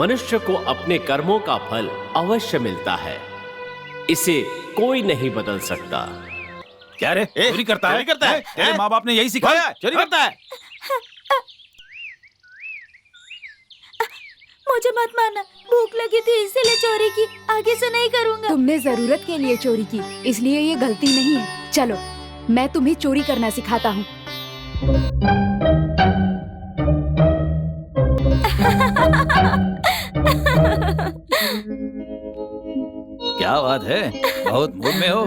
मनुष्य को अपने कर्मों का फल अवश्य मिलता है, इसे कोई नहीं बदल सकता। क्या रे, चोरी करता है? तेरे माँ बाप ने यही सिखाया, चोरी करता है। मुझे मत मारना, भूख लगी थी इसीलिए चोरी की, आगे से नहीं करूँगा। तुमने जरूरत के लिए चोरी की, इसलिए ये गलती नहीं है। चलो, मैं तुम्हें चोरी करना सिखाता हूँ। क्या बात है, बहुत मूड में हो।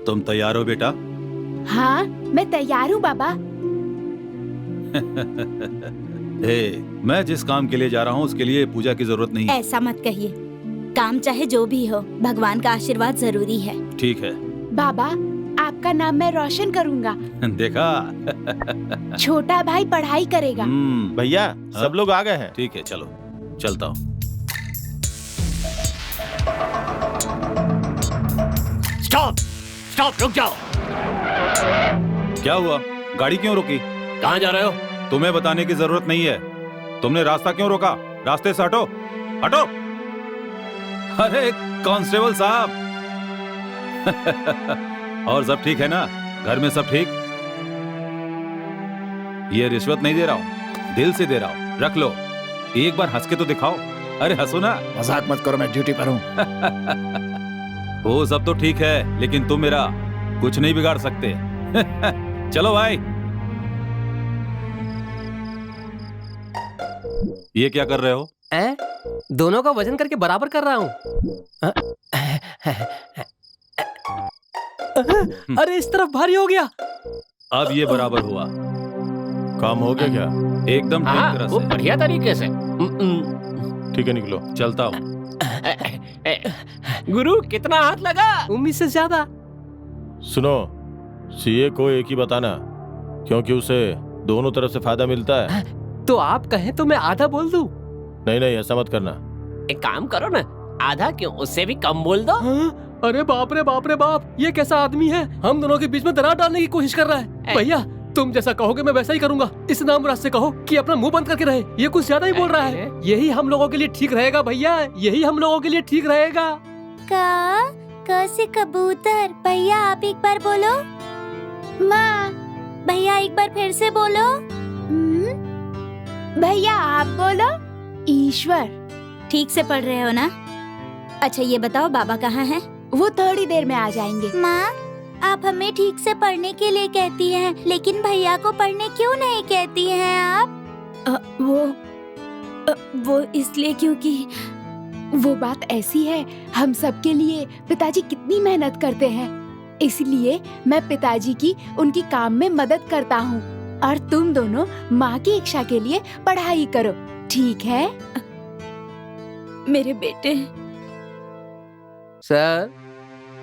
तुम तैयार हो बेटा? हाँ, मैं तैयार हूँ बाबा। मैं जिस काम के लिए जा रहा हूँ उसके लिए पूजा की जरूरत नहीं है। ऐसा मत कहिए, काम चाहे जो भी हो, भगवान का आशीर्वाद जरूरी है। ठीक है बाबा, आपका नाम मैं रोशन करूँगा। देखा। छोटा भाई पढ़ाई करेगा। भैया सब लोग आ गए हैं। ठीक है, चलो चलता हूँ। स्टॉप स्टॉप, रुक जाओ। क्या हुआ? गाड़ी क्यों रोकी? कहाँ जा रहे हो? तुम्हें बताने की जरूरत नहीं है। तुमने रास्ता क्यों रोका? रास्ते से हटो, हटो। अरे कांस्टेबल साहब। और सब ठीक है ना? घर में सब ठीक? ये रिश्वत नहीं दे रहा हूँ, दिल से दे रहा हूँ। रख लो, एक बार हंस के तो दिखाओ। अरे हंसो ना। मजाक मत करो, मैं ड्यूटी पर हूँ। वो सब तो ठीक है, लेकिन तुम मेरा कुछ नहीं बिगाड़ सकते। चलो भाई। ये क्या कर रहे हो? दोनों का वजन करके बराबर कर रहा हूँ। अरे इस तरफ भारी हो गया। अब ये बराबर हुआ। काम हो गया क्या? एकदम ठीक तरह वो से। बढ़िया तरीके से। ठीक है, निकलो। चलता हूँ। गुरु, कितना हाथ लगा? उम्मीद से ज्यादा। सुनो, सीए को एक ही बताना, क्योंकि उसे दोनों तरफ से फायदा मिलता है। तो आप कहें तो मैं आधा बोल दूं? नहीं नहीं, ऐसा मत करना। एक काम करो ना, आधा क्यों, उससे भी कम बोल दो। हाँ? अरे बाप रे बाप रे बाप, ये कैसा आदमी है? हम दोनों के बीच में दरार डालने की कोशिश कर रहा है। भैया, तुम जैसा कहोगे मैं वैसा ही करूंगा। इस नाम से कहो कि अपना मुंह बंद करके रहे। ये कुछ ज्यादा ही बोल रहा है। यही हम लोगों के लिए ठीक रहेगा भैया, यही हम लोगों के लिए ठीक रहेगा। क से कबूतर। भैया आप एक बार बोलो। माँ, भैया एक बार फिर से बोलो। भैया आप बोलो। ईश्वर। ठीक से पढ़ रहे हो ना? अच्छा ये बताओ, बाबा कहाँ हैं? वो थोड़ी देर में आ जाएंगे। माँ, आप हमें ठीक से पढ़ने के लिए कहती हैं, लेकिन भैया को पढ़ने क्यों नहीं कहती हैं आप? वो इसलिए क्योंकि वो बात ऐसी है, हम सबके लिए पिताजी कितनी मेहनत करते हैं, इसलिए मैं पिताजी की उनकी काम में मदद करता हूँ। और तुम दोनों माँ की इच्छा के लिए पढ़ाई करो, ठीक है? मेरे बेटे। सर,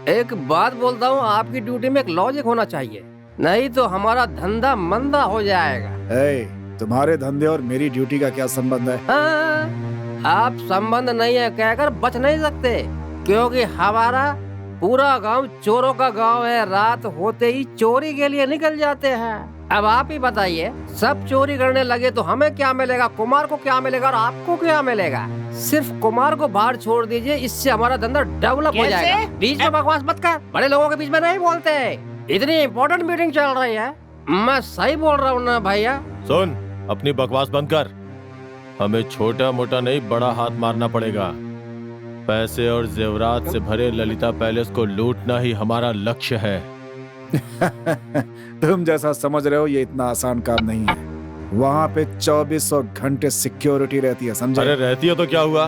एक बात बोलता हूँ, आपकी ड्यूटी में एक लॉजिक होना चाहिए, नहीं तो हमारा धंधा मंदा हो जाएगा। तुम्हारे धंधे और मेरी ड्यूटी का क्या संबंध है? हाँ, आप संबंध नहीं है कहकर बच नहीं सकते, क्योंकि हमारा पूरा गांव चोरों का गांव है। रात होते ही चोरी के लिए निकल जाते हैं। अब आप ही बताइए, सब चोरी करने लगे तो हमें क्या मिलेगा, कुमार को क्या मिलेगा और आपको क्या मिलेगा? सिर्फ कुमार को बाहर छोड़ दीजिए, इससे हमारा धंधा डेवलप हो जाएगा। बीच में बकवास मत कर, बड़े लोगों के बीच में नहीं बोलते। इतनी इम्पोर्टेंट मीटिंग चल रही है, मैं सही बोल रहा हूँ ना भैया? सुन, अपनी बकवास बंद कर। हमें छोटा मोटा नहीं, बड़ा हाथ मारना पड़ेगा। पैसे और जेवरात से भरे ललिता पैलेस को लूटना ही हमारा लक्ष्य है। तुम जैसा समझ रहे हो, ये इतना आसान काम नहीं है। वहाँ पे 2400 घंटे सिक्योरिटी रहती है, समझे? अरे रहती है तो क्या हुआ?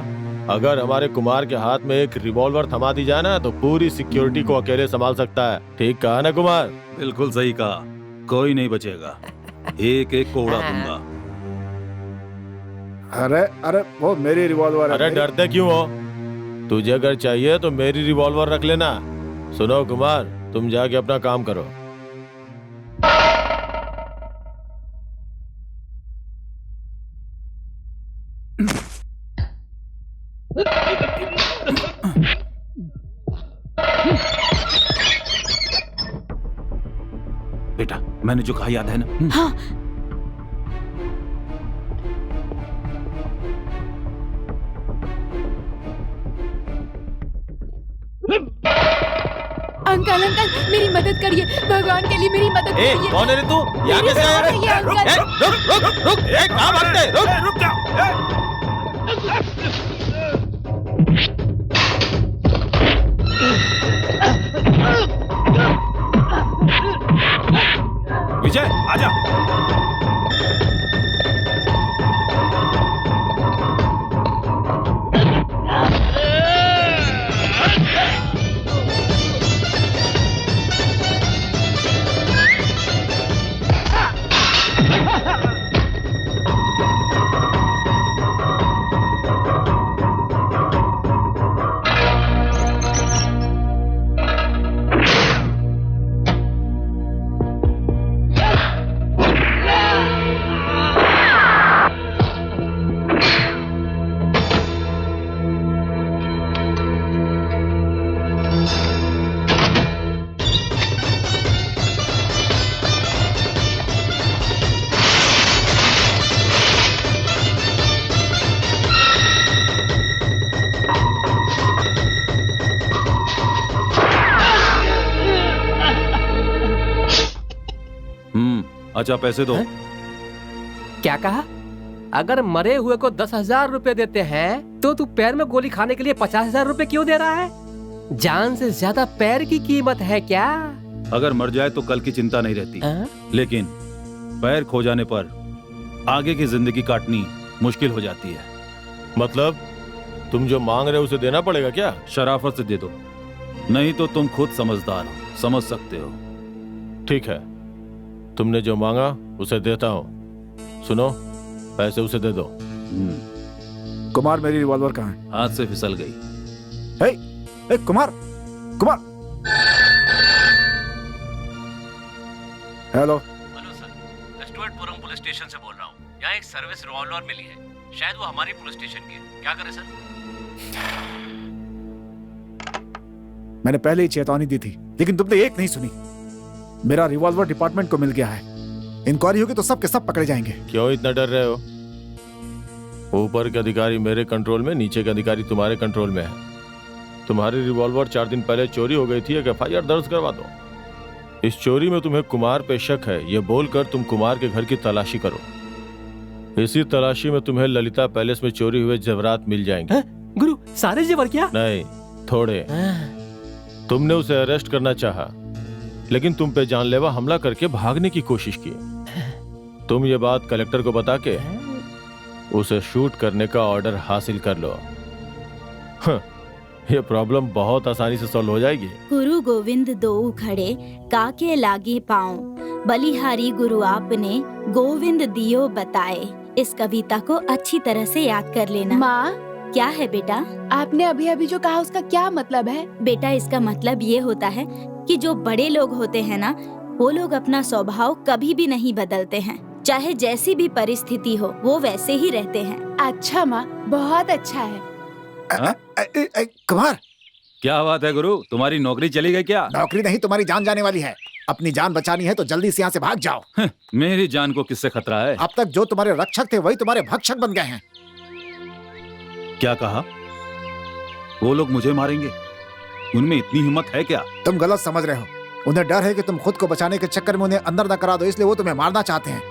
अगर हमारे कुमार के हाथ में एक रिवॉल्वर थमा दी जाए ना, तो पूरी सिक्योरिटी को अकेले संभाल सकता है। ठीक कहा ना कुमार? बिल्कुल सही कहा, कोई नहीं बचेगा, एक एक को उड़ा दूंगा। अरे वो मेरी रिवॉल्वर है। अरे डरते क्यों हो? तुझे अगर चाहिए तो मेरी रिवॉल्वर रख लेना। सुनो कुमार, तुम जाके अपना काम करो। बेटा, मैंने जो कहा याद है ना? हाँ। अंकल मेरी मदद करिए, भगवान के लिए मेरी मदद करिए। कौन है रे तू? यहाँ कैसे आया रे? रुक, कहाँ भागते? रुक जा। विजय, आजा। अच्छा पैसे दो। क्या कहा? अगर मरे हुए को 10,000 रुपए देते हैं तो तू पैर में गोली खाने के लिए 50,000 रुपए क्यों दे रहा है? जान से ज्यादा पैर की कीमत है क्या? अगर मर जाए तो कल की चिंता नहीं रहती, लेकिन पैर खो जाने पर आगे की जिंदगी काटनी मुश्किल हो जाती है। मतलब तुम जो मांग रहे हो उसे देना पड़ेगा क्या? शराफत से दे दो, नहीं तो तुम खुद समझदार हो, समझ सकते हो। ठीक है, तुमने जो मांगा उसे देता हूँ। सुनो, पैसे उसे दे दो। कुमार, मेरी रिवॉल्वर कहाँ है? हाथ से फिसल गई। ए, Kumar, Kumar. Hello sir, Stuartpuram police station से बोल रहा हूँ। यहाँ एक सर्विस रिवॉल्वर मिली है, शायद वो हमारी पुलिस स्टेशन की है। क्या करें सर? मैंने पहले ही चेतावनी दी थी, लेकिन तुमने एक नहीं सुनी। मेरा रिवॉल्वर डिपार्टमेंट को मिल गया है। इंक्वायरी होगी तो सब के सब पकड़े जाएंगे। क्यों इतना डर रहे हो? ऊपर के अधिकारी मेरे कंट्रोल में, नीचे के अधिकारी तुम्हारे कंट्रोल में है। तुम्हारी रिवॉल्वर 4 दिन पहले चोरी हो गई थी, एक FIR दर्ज करवा दो। इस चोरी में तुम्हें कुमार पे शक है, ये बोलकर तुम कुमार के घर की तलाशी करो। इसी तलाशी में तुम्हें ललिता पैलेस में चोरी हुए जेवरात मिल जाएंगे। गुरु, सारे जेवर क्या? नहीं, थोड़े। तुमने उसे अरेस्ट करना चाहा, लेकिन तुम पे जानलेवा हमला करके भागने की कोशिश की। तुम ये बात कलेक्टर को बता के उसे शूट करने का ऑर्डर हासिल कर लो। ये प्रॉब्लम बहुत आसानी से सॉल्व हो जाएगी। गुरु गोविंद दो खड़े काके लागे पाँव, बलिहारी गुरु आपने गोविंद दियो बताए। इस कविता को अच्छी तरह से याद कर लेना। माँ, क्या है बेटा? आपने अभी अभी जो कहा उसका क्या मतलब है? बेटा, इसका मतलब ये होता है कि जो बड़े लोग होते हैं ना, वो लोग अपना स्वभाव कभी भी नहीं बदलते हैं। चाहे जैसी भी परिस्थिति हो, वो वैसे ही रहते हैं। अच्छा माँ, बहुत अच्छा है। कुमार, क्या बात है गुरु, तुम्हारी नौकरी चली गई क्या? नौकरी नहीं, तुम्हारी जान जाने वाली है। अपनी जान बचानी है तो जल्दी से यहाँ से भाग जाओ। मेरी जान को किससे खतरा है? अब तक जो तुम्हारे रक्षक थे वही तुम्हारे भक्षक बन गए हैं। क्या कहा? वो लोग मुझे मारेंगे? उनमें इतनी हिम्मत है क्या? तुम गलत समझ रहे हो। उन्हें डर है कि तुम खुद को बचाने के चक्कर में उन्हें अंदर न करा दो, इसलिए वो तुम्हें मारना चाहते हैं।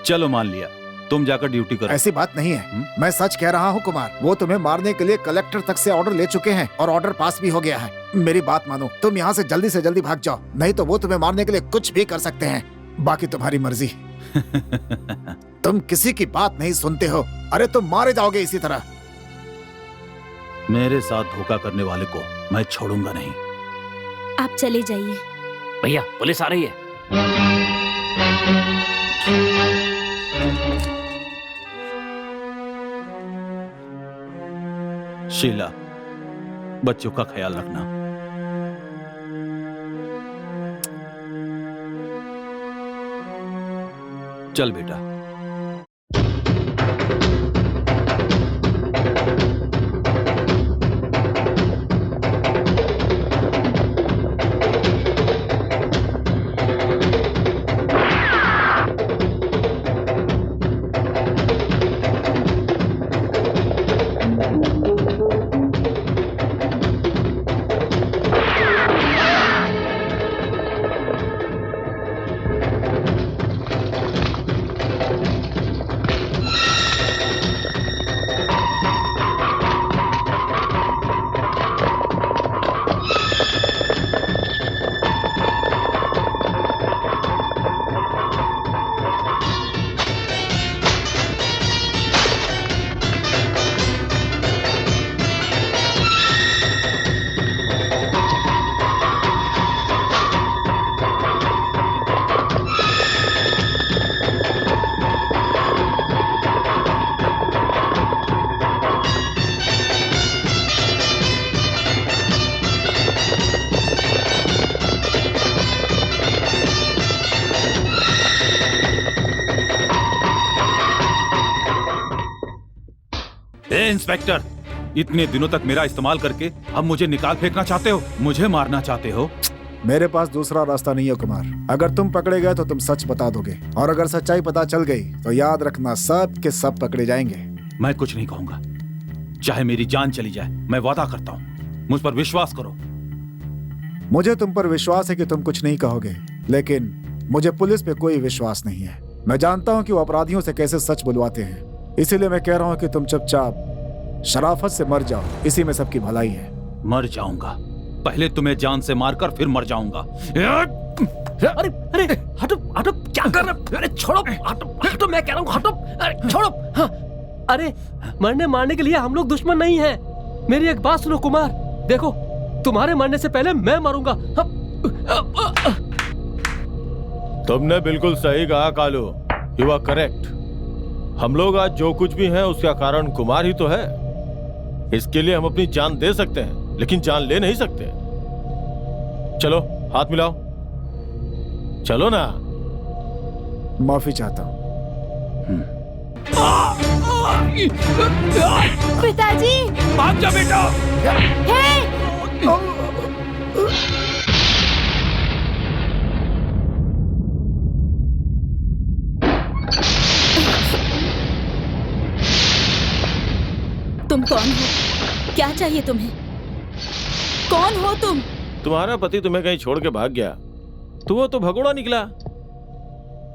चलो मान लिया, तुम जाकर ड्यूटी करो। ऐसी बात नहीं है, मैं सच कह रहा हूँ कुमार। वो तुम्हें मारने के लिए कलेक्टर तक से ऑर्डर ले चुके हैं और ऑर्डर पास भी हो गया है। मेरी बात मानो, तुम यहाँ से जल्दी भाग जाओ, नहीं तो वो तुम्हें मारने के लिए कुछ भी कर सकते हैं। बाकी तुम्हारी मर्जी। तुम किसी की बात नहीं सुनते हो। अरे तुम मारे जाओगे इसी तरह। मेरे साथ धोखा करने वाले को मैं छोड़ूंगा नहीं। आप चले जाइए। भैया, पुलिस आ रही है। शीला, बच्चों का ख्याल रखना। चल बेटा। इंस्पेक्टर, इतने दिनों तक मेरा इस्तेमाल करके अब मुझे निकाल फेंकना चाहते हो? मुझे मारना चाहते हो? मेरे पास दूसरा रास्ता नहीं है कुमार। अगर तुम पकड़े गए तो तुम सच बता दोगे, और अगर सच्चाई पता चल गई तो याद रखना, सब के सब पकड़े जाएंगे। मैं कुछ नहीं कहूंगा, चाहे मेरी जान चली जाए। मैं वादा करता हूँ, मुझ पर विश्वास करो। मुझे तुम पर विश्वास है कि तुम कुछ नहीं कहोगे, लेकिन मुझे पुलिस पे कोई विश्वास नहीं है। मैं जानता हूँ कि वो अपराधियों से कैसे सच बुलवाते हैं, इसीलिए मैं कह रहा हूँ कि तुम चुपचाप शराफत से मर जाओ, इसी में सबकी भलाई है। मर जाऊंगा, पहले तुम्हें जान से मारकर फिर मर जाऊंगा। अरे अरे हटो हटो, क्या कर रहे? अरे छोड़ो, हटो हटो, मैं कह रहा हूँ हटो, अरे छोड़ो। हाँ, अरे मरने मारने के लिए हम लोग दुश्मन नहीं हैं। मेरी एक बात सुनो कुमार, देखो तुम्हारे मरने से पहले मैं मरूंगा। तुमने बिल्कुल सही कहा कालू, यू आर करेक्ट। हम लोग आज जो कुछ भी हैं उसका कारण कुमार ही तो है। इसके लिए हम अपनी जान दे सकते हैं लेकिन जान ले नहीं सकते। चलो हाथ मिलाओ, चलो ना। माफी चाहता हूँ। पिताजी, भाग जा बेटा। हे! तुम कौन हो? क्या चाहिए तुम्हें? कौन हो तुम? तुम्हारा पति तुम्हें कहीं छोड़ के भाग गया तो वो तो भगोड़ा निकला,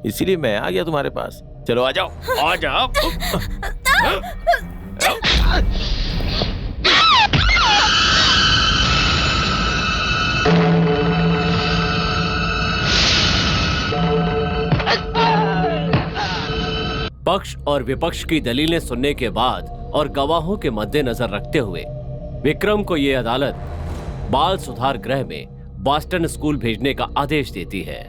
इसीलिए मैं आ गया तुम्हारे पास। चलो आ जाओ, आ जाओ। पक्ष और विपक्ष की दलीलें सुनने के बाद और गवाहों के मद्देनजर रखते हुए विक्रम को ये अदालत बाल सुधार गृह में बॉस्टन स्कूल भेजने का आदेश देती है।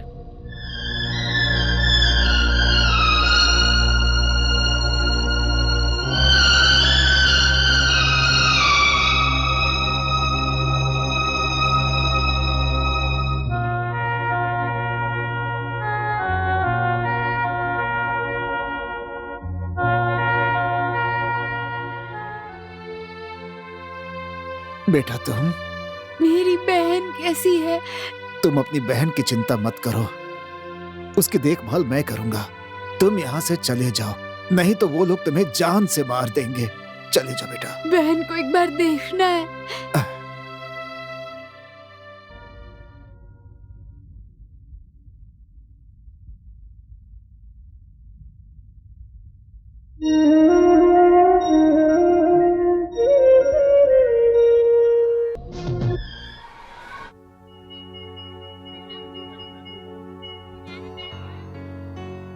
बेटा तुम मेरी बहन कैसी है? तुम अपनी बहन की चिंता मत करो, उसकी देखभाल मैं करूंगा। तुम यहाँ से चले जाओ, नहीं तो वो लोग तुम्हें जान से मार देंगे। चले जाओ बेटा। बहन को एक बार देखना है।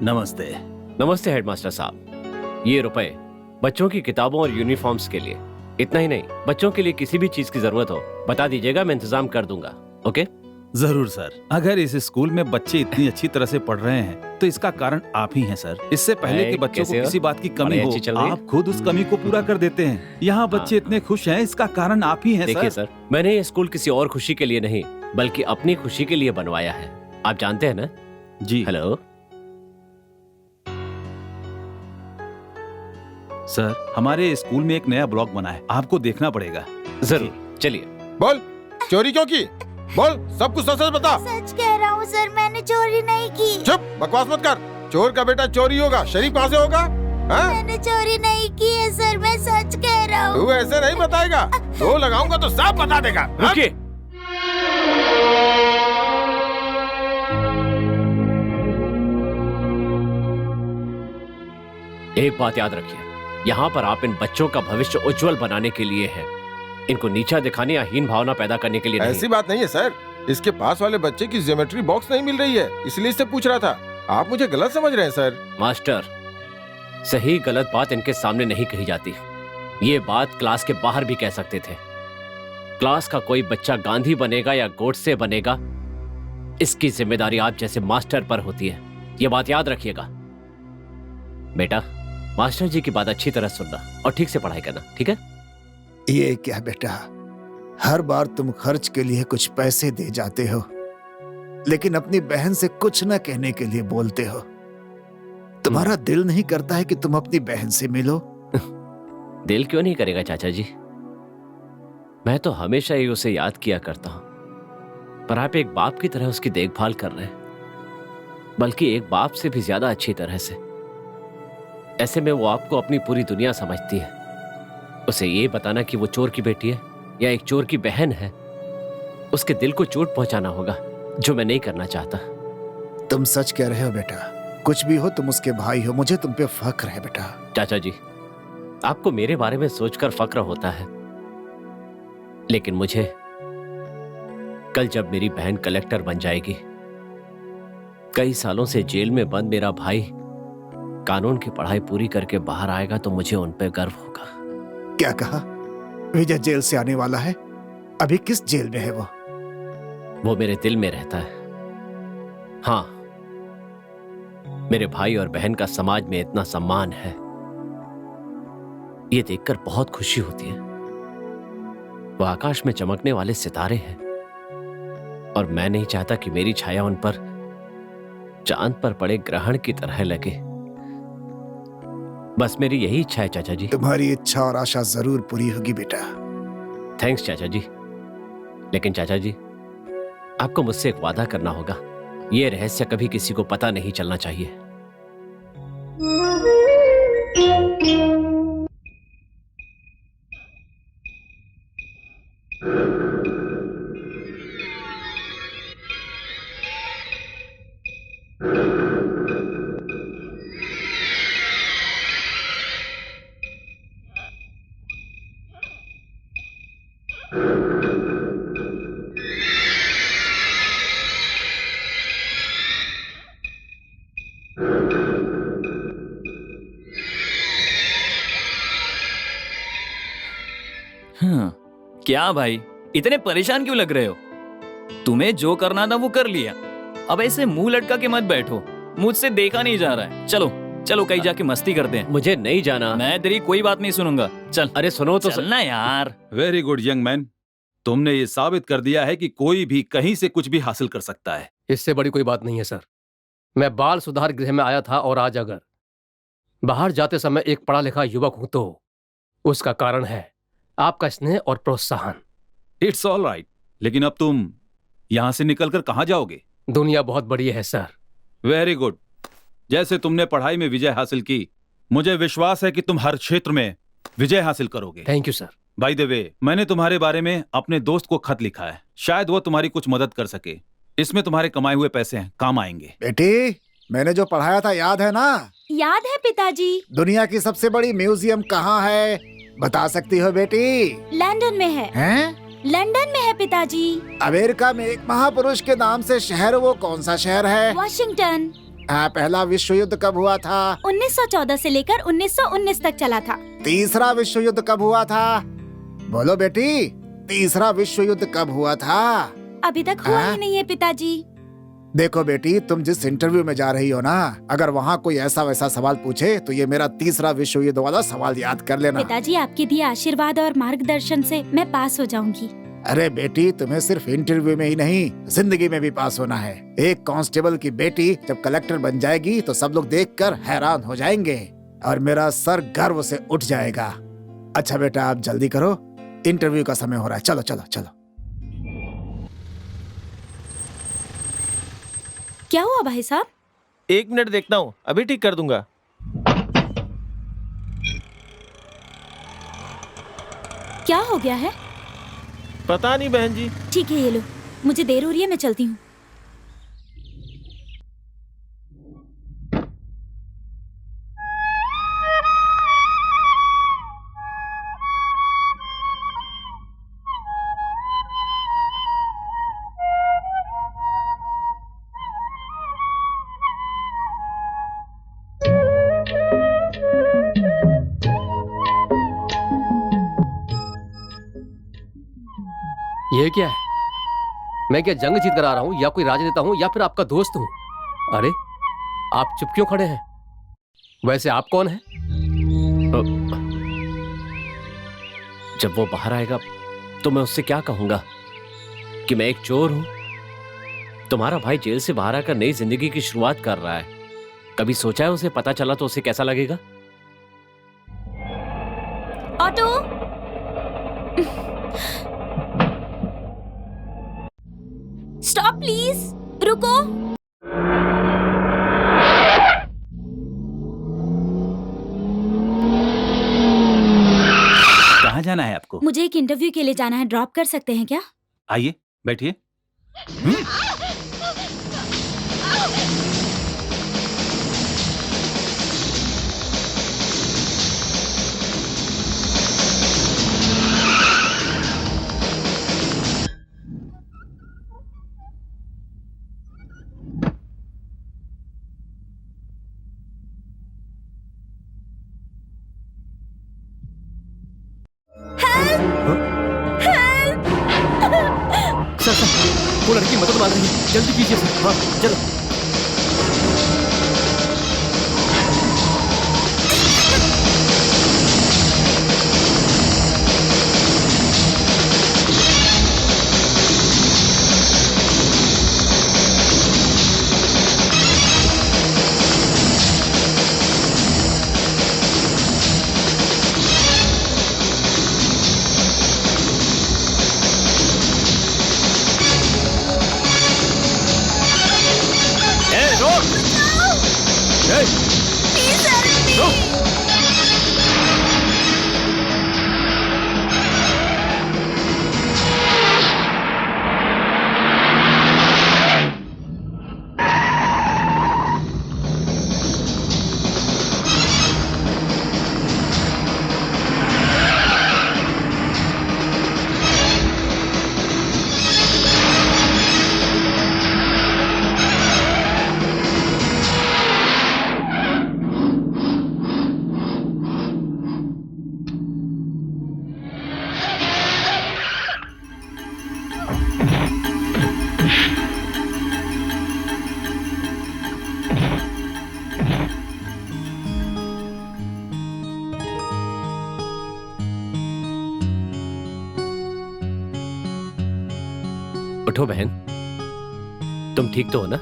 नमस्ते। नमस्ते हेडमास्टर साहब, ये रुपए बच्चों की किताबों और यूनिफॉर्म्स के लिए। इतना ही नहीं, बच्चों के लिए किसी भी चीज की जरूरत हो बता दीजिएगा, मैं इंतजाम कर दूंगा। ओके? जरूर सर। अगर इस स्कूल में बच्चे इतनी अच्छी तरह से पढ़ रहे हैं तो इसका कारण आप ही हैं सर। इससे पहले कि बच्चों को किसी बात की कमी बड़ी अच्छी चल हो, रही है। आप खुद उस कमी को पूरा कर देते हैं। यहाँ बच्चे इतने खुश हैं, इसका कारण आप ही हैं देखिए सर। सर, मैंने ये स्कूल किसी और खुशी के लिए नहीं बल्कि अपनी खुशी के लिए बनवाया है। आप जानते हैं ना? जी हेलो सर, हमारे स्कूल में एक नया ब्लॉक बना है, आपको देखना पड़ेगा। जरूर, चलिए। बोल, चोरी क्यों की? बोल, सब कुछ सच बता। सच कह रहा हूँ सर, मैंने चोरी नहीं की। चुप, बकवास मत कर। चोर का बेटा चोरी होगा, शरीफ कहाँ से होगा? हाँ? मैंने चोरी नहीं की है सर, मैं सच कह रहा हूँ। तू ऐसे नहीं बताएगा, दो लगाऊंगा तो साफ बता देगा। हाँ? रुकिए। एक बात याद रखिए, यहाँ पर आप इन बच्चों का भविष्य उज्जवल बनाने के लिए हैं, इनको नीचा दिखाने या हीन भावना पैदा करने के लिए नहीं। ऐसी बात नहीं है सर, इसके पास वाले बच्चे की ज्योमेट्री बॉक्स नहीं मिल रही है, इसलिए इससे पूछ रहा था। आप मुझे गलत समझ रहे हैं सर। मास्टर, सही गलत बात इनके सामने नहीं कही जाती। ये बात क्लास के बाहर भी कह सकते थे। क्लास का कोई बच्चा गांधी बनेगा या गोडसे बनेगा, इसकी जिम्मेदारी आप जैसे मास्टर पर होती है। ये बात याद रखिएगा। बेटा, मास्टर जी की बात अच्छी तरह सुनना और ठीक से पढ़ाई करना, ठीक है? ये क्या बेटा, हर बार तुम खर्च के लिए कुछ पैसे दे जाते हो, लेकिन अपनी बहन से कुछ न कहने के लिए बोलते हो। तुम्हारा दिल नहीं करता है कि तुम अपनी बहन से मिलो? दिल क्यों नहीं करेगा चाचा जी, मैं तो हमेशा ही उसे याद किया करता हूं। पर आप एक बाप की तरह उसकी देखभाल कर रहे हैं, बल्कि एक बाप से भी ज्यादा अच्छी तरह से। ऐसे में वो आपको अपनी पूरी दुनिया समझती है। उसे ये बताना कि वो चोर की बेटी है या एक चोर की बहन है, उसके दिल को चोट पहुंचाना होगा, जो मैं नहीं करना चाहता। तुम सच कह रहे हो बेटा। कुछ भी हो तुम उसके भाई हो, मुझे तुम पे फख्र है बेटा। चाचा जी, आपको मेरे बारे में सोचकर फक्र होता है, लेकिन मुझे कल जब मेरी बहन कलेक्टर बन जाएगी, कई सालों से जेल में बंद मेरा भाई कानून की पढ़ाई पूरी करके बाहर आएगा, तो मुझे उन पे गर्व होगा। क्या कहा? विजय जेल से आने वाला है? अभी किस जेल में है वो? वो मेरे दिल में रहता है। हाँ, मेरे भाई और बहन का समाज में इतना सम्मान है, ये देखकर बहुत खुशी होती है। वो आकाश में चमकने वाले सितारे हैं, और मैं नहीं चाहता कि मेरी छाया उन पर चांद पर पड़े ग्रहण की तरह लगे। बस मेरी यही इच्छा है चाचा जी। तुम्हारी इच्छा और आशा जरूर पूरी होगी बेटा। थैंक्स चाचा जी। लेकिन चाचा जी, आपको मुझसे एक वादा करना होगा। ये रहस्य कभी किसी को पता नहीं चलना चाहिए। क्या भाई, इतने परेशान क्यों लग रहे हो? तुम्हें जो करना था वो कर लिया, अब ऐसे मुंह लटका के मत बैठो। मुझसे देखा नहीं जा रहा है। चलो चलो कहीं जाके मस्ती करते हैं। मुझे नहीं जाना। मैं तेरी कोई बात नहीं सुनूंगा। चल। अरे सुनो तो चलना यार। वेरी गुड यंग मैन, तुमने ये साबित कर दिया है कि कोई भी कहीं से कुछ भी हासिल कर सकता है। इससे बड़ी कोई बात नहीं है सर। मैं बाल सुधार गृह में आया था, और आज अगर बाहर जाते समय एक पढ़ा लिखा युवक हूं तो उसका कारण है आपका स्नेह और प्रोत्साहन। इट्स ऑल राइट, लेकिन अब तुम यहां से निकलकर कहां जाओगे? दुनिया बहुत बड़ी है सर। Very good. जैसे तुमने पढ़ाई में विजय हासिल की, मुझे विश्वास है कि तुम हर क्षेत्र में विजय हासिल करोगे। Thank you sir. By the way, मैंने तुम्हारे बारे में अपने दोस्त को खत लिखा है, शायद वो तुम्हारी कुछ मदद कर सके। इसमें तुम्हारे कमाए हुए पैसे हैं, काम आएंगे। बेटी, मैंने जो पढ़ाया था याद है ना? याद है पिताजी। दुनिया की सबसे बड़ी म्यूजियम कहाँ है, बता सकती हो बेटी? लंदन में है। हैं? लंदन में है पिताजी। अमेरिका में एक महापुरुष के नाम से शहर, वो कौन सा शहर है? वॉशिंगटन। हाँ, पहला विश्व युद्ध कब हुआ था? 1914 से लेकर 1919 तक चला था। तीसरा विश्व युद्ध कब हुआ था? बोलो बेटी, तीसरा विश्व युद्ध कब हुआ था? अभी तक हुआ ही नहीं है पिताजी। देखो बेटी, तुम जिस इंटरव्यू में जा रही हो ना, अगर वहाँ कोई ऐसा वैसा सवाल पूछे तो ये मेरा तीसरा विश्व युद्ध वाला सवाल याद कर लेना। पिताजी, आपके दिए आशीर्वाद और मार्गदर्शन से मैं पास हो जाऊंगी। अरे बेटी, तुम्हें सिर्फ इंटरव्यू में ही नहीं, जिंदगी में भी पास होना है। एक कांस्टेबल की बेटी जब कलेक्टर बन जाएगी तो सब लोग देखकर हैरान हो जाएंगे, और मेरा सर गर्व से उठ जाएगा। अच्छा बेटा, आप जल्दी करो, इंटरव्यू का समय हो रहा है। चलो चलो चलो। क्या हुआ भाई साहब? 1 मिनट देखता हूँ, अभी ठीक कर दूंगा। क्या हो गया है? पता नहीं बहन जी। ठीक है, ये लो, मुझे देर हो रही है, मैं चलती हूँ। ये क्या है? मैं क्या जंग जीत कर आ रहा हूँ, या कोई राजनेता हूँ, या फिर आपका दोस्त हूँ? अरे, आप चुप क्यों खड़े हैं? वैसे आप कौन हैं? जब वो बाहर आएगा तो मैं उससे क्या कहूंगा? कि मैं एक चोर हूं? तुम्हारा भाई जेल से बाहर आकर नई जिंदगी की शुरुआत कर रहा है। कभी सोचा है उसे पता चला तो उसे कैसा लगेगा? ऑटो! स्टॉप प्लीज, रुको। कहाँ जाना है आपको? मुझे एक इंटरव्यू के लिए जाना है, ड्रॉप कर सकते हैं क्या? आइए, बैठिए। सर, वो लड़की मदद मांग रही है, जल्दी कीजिए सर। हाँ चलो। उठो बहन, तुम ठीक तो हो ना?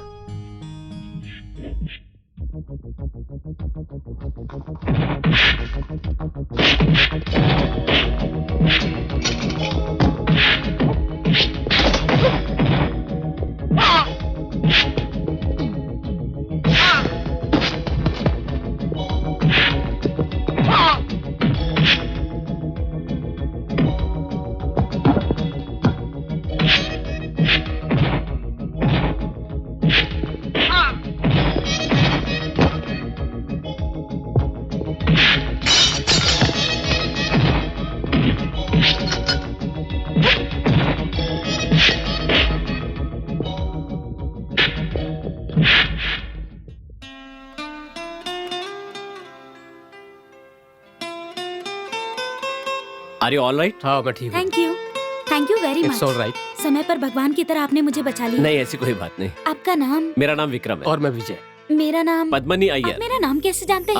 Are you all right? हाँ मैं ठीक हूँ। Thank you very It's all much. right। समय पर भगवान की तरह आपने मुझे बचा लिया। नहीं, ऐसी कोई बात नहीं। आपका नाम? मेरा नाम विक्रम है। और मैं विजय। मेरा नाम पद्मनी आप अय्यर। मेरा नाम कैसे जानते हैं?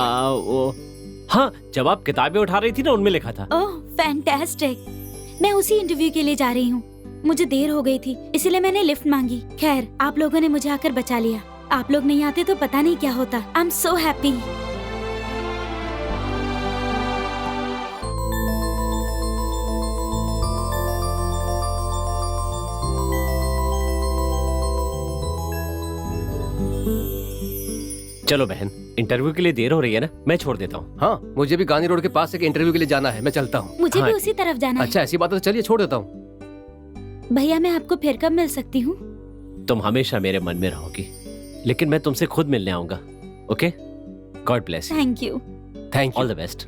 हाँ, जब आप किताबें उठा रही थी ना, उनमें लिखा था। Oh fantastic. मैं उसी इंटरव्यू के लिए जा रही हूँ। मुझे देर हो गई थी, इसलिए मैंने लिफ्ट मांगी। खैर, आप लोगों ने मुझे आकर बचा लिया। आप लोग नहीं आते तो पता नहीं क्या होता। I am so happy. चलो बहन, इंटरव्यू के लिए देर हो रही है ना, मैं छोड़ देता हूँ। हाँ मुझे भी गांधी रोड के पास एक इंटरव्यू के लिए जाना है, मैं चलता हूँ। मुझे हाँ। भी उसी तरफ जाना अच्छा ऐसी बात है तो चलिए छोड़ देता हूँ। है। भैया मैं आपको फिर कब मिल सकती हूँ? तुम हमेशा मेरे मन में रहोगी, लेकिन मैं तुमसे खुद मिलने आऊंगा। Okay? God bless. Thank you. Thank you. All the best.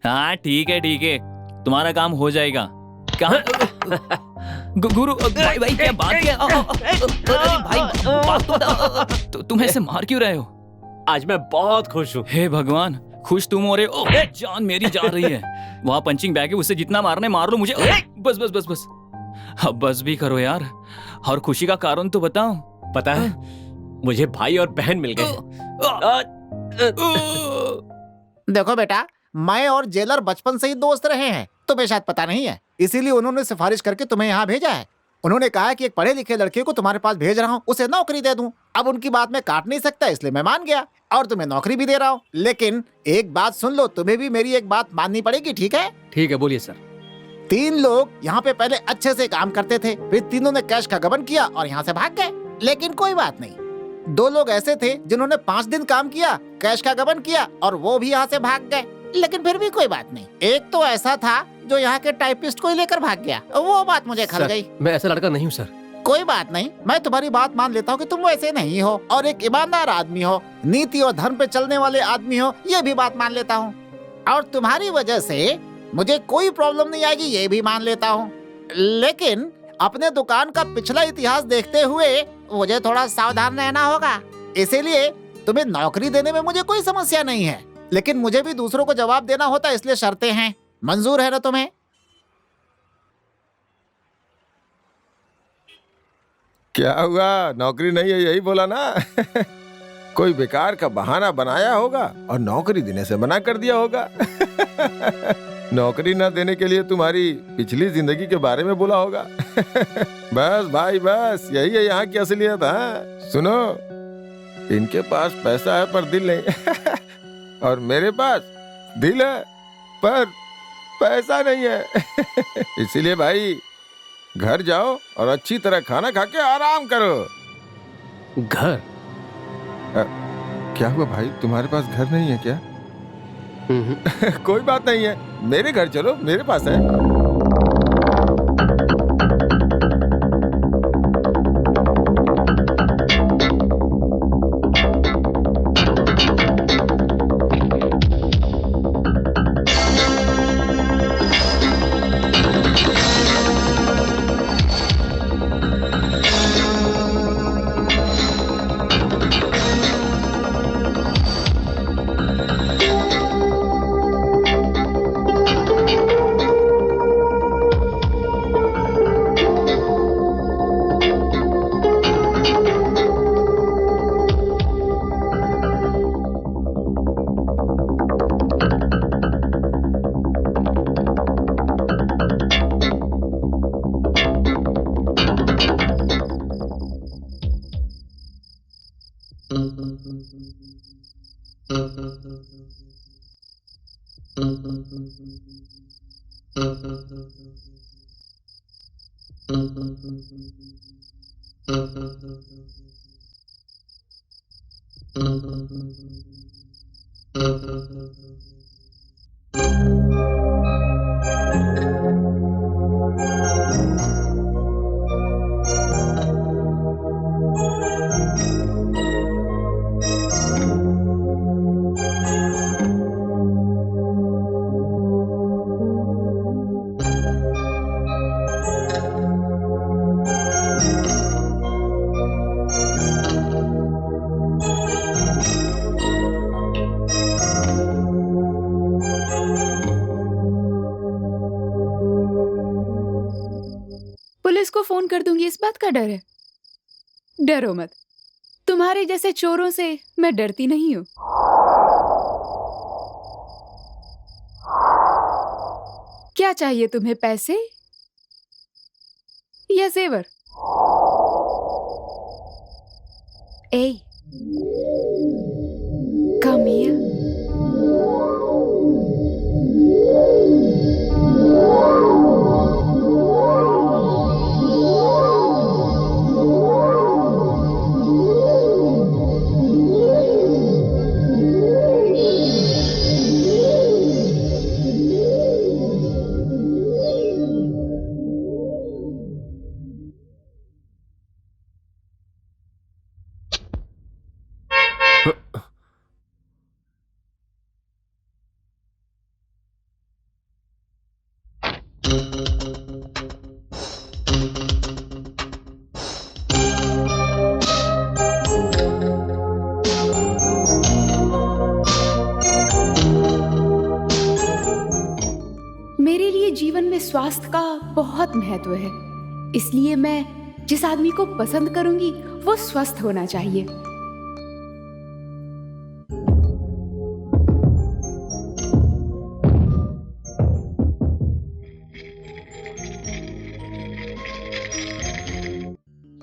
हाँ ठीक है, तुम्हारा काम हो जाएगा। कहाँ गुरु भाई भाई क्या बात क्या? अरे भाई बात तो तुम ऐसे मार क्यों रहे हो? आज मैं बहुत खुश हूँ। हे भगवान, खुश तुम हो रहे हो? जान मेरी जा रही है। वहाँ पंचिंग बैग है, उससे जितना मारना मार लो मुझे। बस बस बस बस, अब बस भी करो यार। और खुशी का कारण तो बताओ। पता है, मुझे भाई और बहन मिल गए। देखो बेटा, मैं और जेलर बचपन से ही दोस्त रहे हैं, तुम्हें शायद पता नहीं है, इसीलिए उन्होंने सिफारिश करके तुम्हें यहाँ भेजा है। उन्होंने कहा कि एक पढ़े लिखे लड़के को तुम्हारे पास भेज रहा हूँ, उसे नौकरी दे दूं। अब उनकी बात मैं काट नहीं सकता, इसलिए मैं मान गया और तुम्हें नौकरी भी दे रहा हूँ। लेकिन एक बात सुन लो, तुम्हें भी मेरी एक बात माननी पड़ेगी, ठीक है? ठीक है बोलिए सर। 3 लोग यहाँ पे पहले अच्छे से काम करते थे, फिर तीनों ने कैश का गबन किया और यहाँ से भाग गए। लेकिन कोई बात नहीं, 2 लोग ऐसे थे जिन्होंने 5 दिन काम किया, कैश का गबन किया और वो भी यहाँ से भाग गए। लेकिन फिर भी कोई बात नहीं। एक तो ऐसा था जो यहाँ के टाइपिस्ट को ही लेकर भाग गया, वो बात मुझे खल गई। मैं ऐसा लड़का नहीं हूँ सर। कोई बात नहीं, मैं तुम्हारी बात मान लेता हूँ कि तुम वैसे नहीं हो और एक ईमानदार आदमी हो, नीति और धर्म पे चलने वाले आदमी हो, ये भी बात मान लेता हूँ। और तुम्हारी वजह से मुझे कोई प्रॉब्लम नहीं आएगी, ये भी मान लेता हूँ। लेकिन अपने दुकान का पिछला इतिहास देखते हुए मुझे थोड़ा सावधान रहना होगा। इसीलिए तुम्हें नौकरी देने में मुझे कोई समस्या नहीं है, लेकिन मुझे भी दूसरों को जवाब देना होता, इसलिए शर्तें हैं। मंजूर है ना तुम्हें? क्या हुआ, नौकरी नहीं है यही बोला ना? कोई बेकार का बहाना बनाया होगा और नौकरी देने से मना कर दिया होगा। नौकरी ना देने के लिए तुम्हारी पिछली जिंदगी के बारे में बोला होगा। बस भाई बस, यही है यहाँ की असलियत। हाँ सुनो, इनके पास पैसा है पर दिल नहीं। और मेरे पास दिल है पर पैसा नहीं है। इसीलिए भाई घर जाओ और अच्छी तरह खाना खा के आराम करो। घर? क्या हुआ भाई, तुम्हारे पास घर नहीं है क्या? कोई बात नहीं है, मेरे घर चलो, मेरे पास है। पुलिस को फोन कर दूंगी, इस बात का डर है? डरो मत, तुम्हारे जैसे चोरों से मैं डरती नहीं हूँ। क्या चाहिए तुम्हें, पैसे या जेवर? ए, कम हियर। मेरे लिए जीवन में स्वास्थ्य का बहुत महत्व है, इसलिए मैं जिस आदमी को पसंद करूंगी वो स्वस्थ होना चाहिए।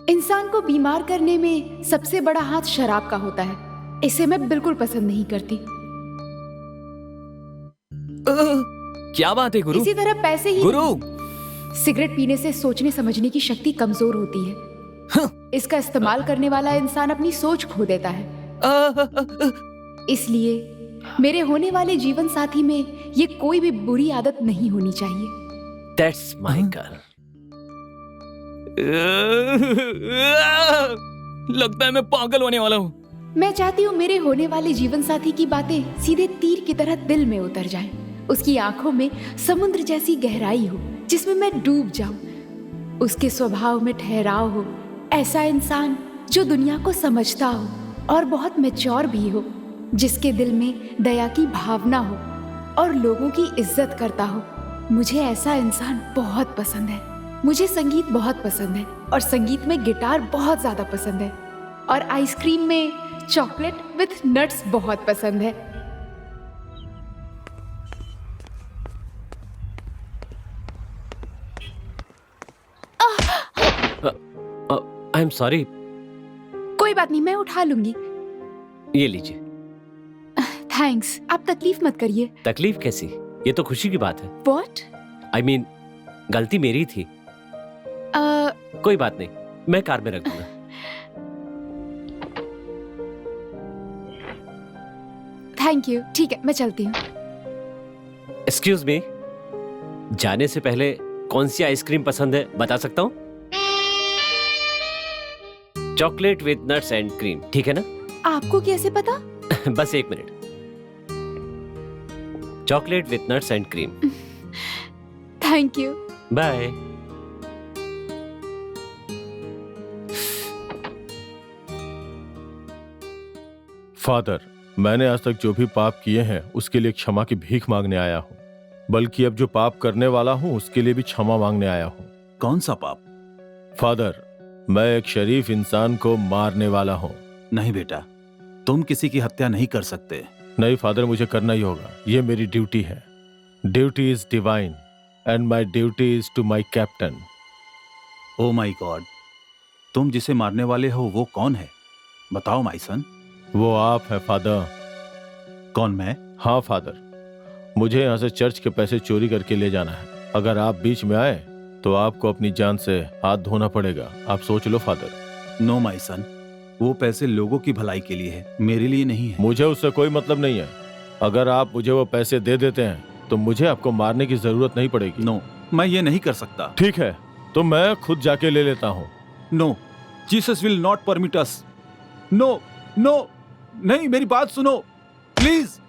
इंसान को बीमार करने में सबसे बड़ा हाथ शराब का होता है, इसे मैं बिल्कुल पसंद नहीं करती। क्या बात है गुरु? इसी तरह पैसे ही गुरु, सिगरेट पीने से सोचने समझने की शक्ति कमजोर होती है। इसका इस्तेमाल करने वाला इंसान अपनी सोच खो देता है। इसलिए मेरे होने वाले जीवन साथी में ये कोई भी बुरी आदत नहीं होनी चाहिए। That's my girl. लगता है मैं पागल होने वाला हूँ। मैं चाहती हूँ मेरे होने वाले जीवन साथी की बातें सीधे तीर की तरह दिल में उतर जाएं। उसकी आंखों में समुद्र जैसी गहराई हो जिसमें मैं डूब जाऊं। उसके स्वभाव में ठहराव हो, ऐसा इंसान जो दुनिया को समझता हो और बहुत मैच्योर भी हो। जिसके दिल में दया की भावना हो और लोगों की इज्जत करता हो। मुझे ऐसा इंसान बहुत पसंद है। मुझे संगीत बहुत पसंद है और संगीत में गिटार बहुत ज्यादा पसंद है और आइसक्रीम में चॉकलेट विथ नट्स बहुत पसंद है। आई एम सॉरी। कोई बात नहीं, मैं उठा लूंगी। ये लीजिए। थैंक्स। आप तकलीफ मत करिए। तकलीफ कैसी? ये तो खुशी की बात है। What? आई मीन गलती मेरी थी। कोई बात नहीं, मैं कार में रख दूंगा। Thank you. ठीक है, मैं चलती हूँ। एक्सक्यूज मी, जाने से पहले कौन सी आइसक्रीम पसंद है बता सकता हूँ? Chocolate with nuts and cream, ठीक है ना? आपको कैसे पता? बस एक minute. Chocolate with nuts and cream. Thank you. Bye. Father, मैंने आज तक जो भी पाप किए हैं उसके लिए क्षमा की भीख मांगने आया हूँ, बल्कि अब जो पाप करने वाला हूँ उसके लिए भी क्षमा मांगने आया हूँ। कौन सा पाप? फादर, मैं एक शरीफ इंसान को मारने वाला हूँ। नहीं बेटा, तुम किसी की हत्या नहीं कर सकते। नहीं फादर, मुझे करना ही होगा। ये मेरी ड्यूटी है। Duty is divine and my duty is to my captain. Oh my God, तुम जिसे मारने वाले हो वो कौन है? बताओ माई सन। वो आप है फादर। कौन, मैं? हाँ फादर, मुझे यहाँ से चर्च के पैसे चोरी करके ले जाना है। अगर आप बीच में आए तो आपको अपनी जान से हाथ धोना पड़ेगा। आप सोच लो फादर। नो माई सन, वो पैसे लोगों की भलाई के लिए है, मेरे लिए नहीं है। मुझे उससे कोई मतलब नहीं है। अगर आप मुझे वो पैसे दे देते हैं तो मुझे आपको मारने की जरूरत नहीं पड़ेगी। नो, मैं ये नहीं कर सकता। ठीक है, तो मैं खुद जाके ले लेता हूँ। No, Jesus will not permit us. No no, नहीं, मेरी बात सुनो please.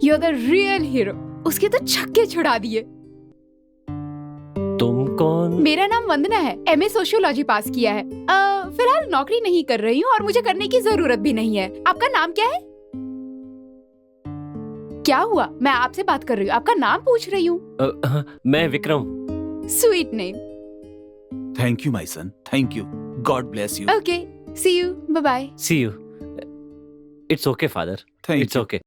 You are the real hero. उसके तो छक्के छुड़ा दिए। तुम कौन? मेरा नाम वंदना है। एमए सोशियोलॉजी पास किया है। फिलहाल नौकरी नहीं कर रही हूँ और मुझे करने की जरूरत भी नहीं है। आपका नाम क्या है? क्या हुआ? मैं आपसे बात कर रही हूँ, आपका नाम पूछ रही हूँ। मैं Vikram. Sweet name. Thank you my son, thank you. God bless you. Okay, see you, bye bye. See you. It's okay father, it's okay.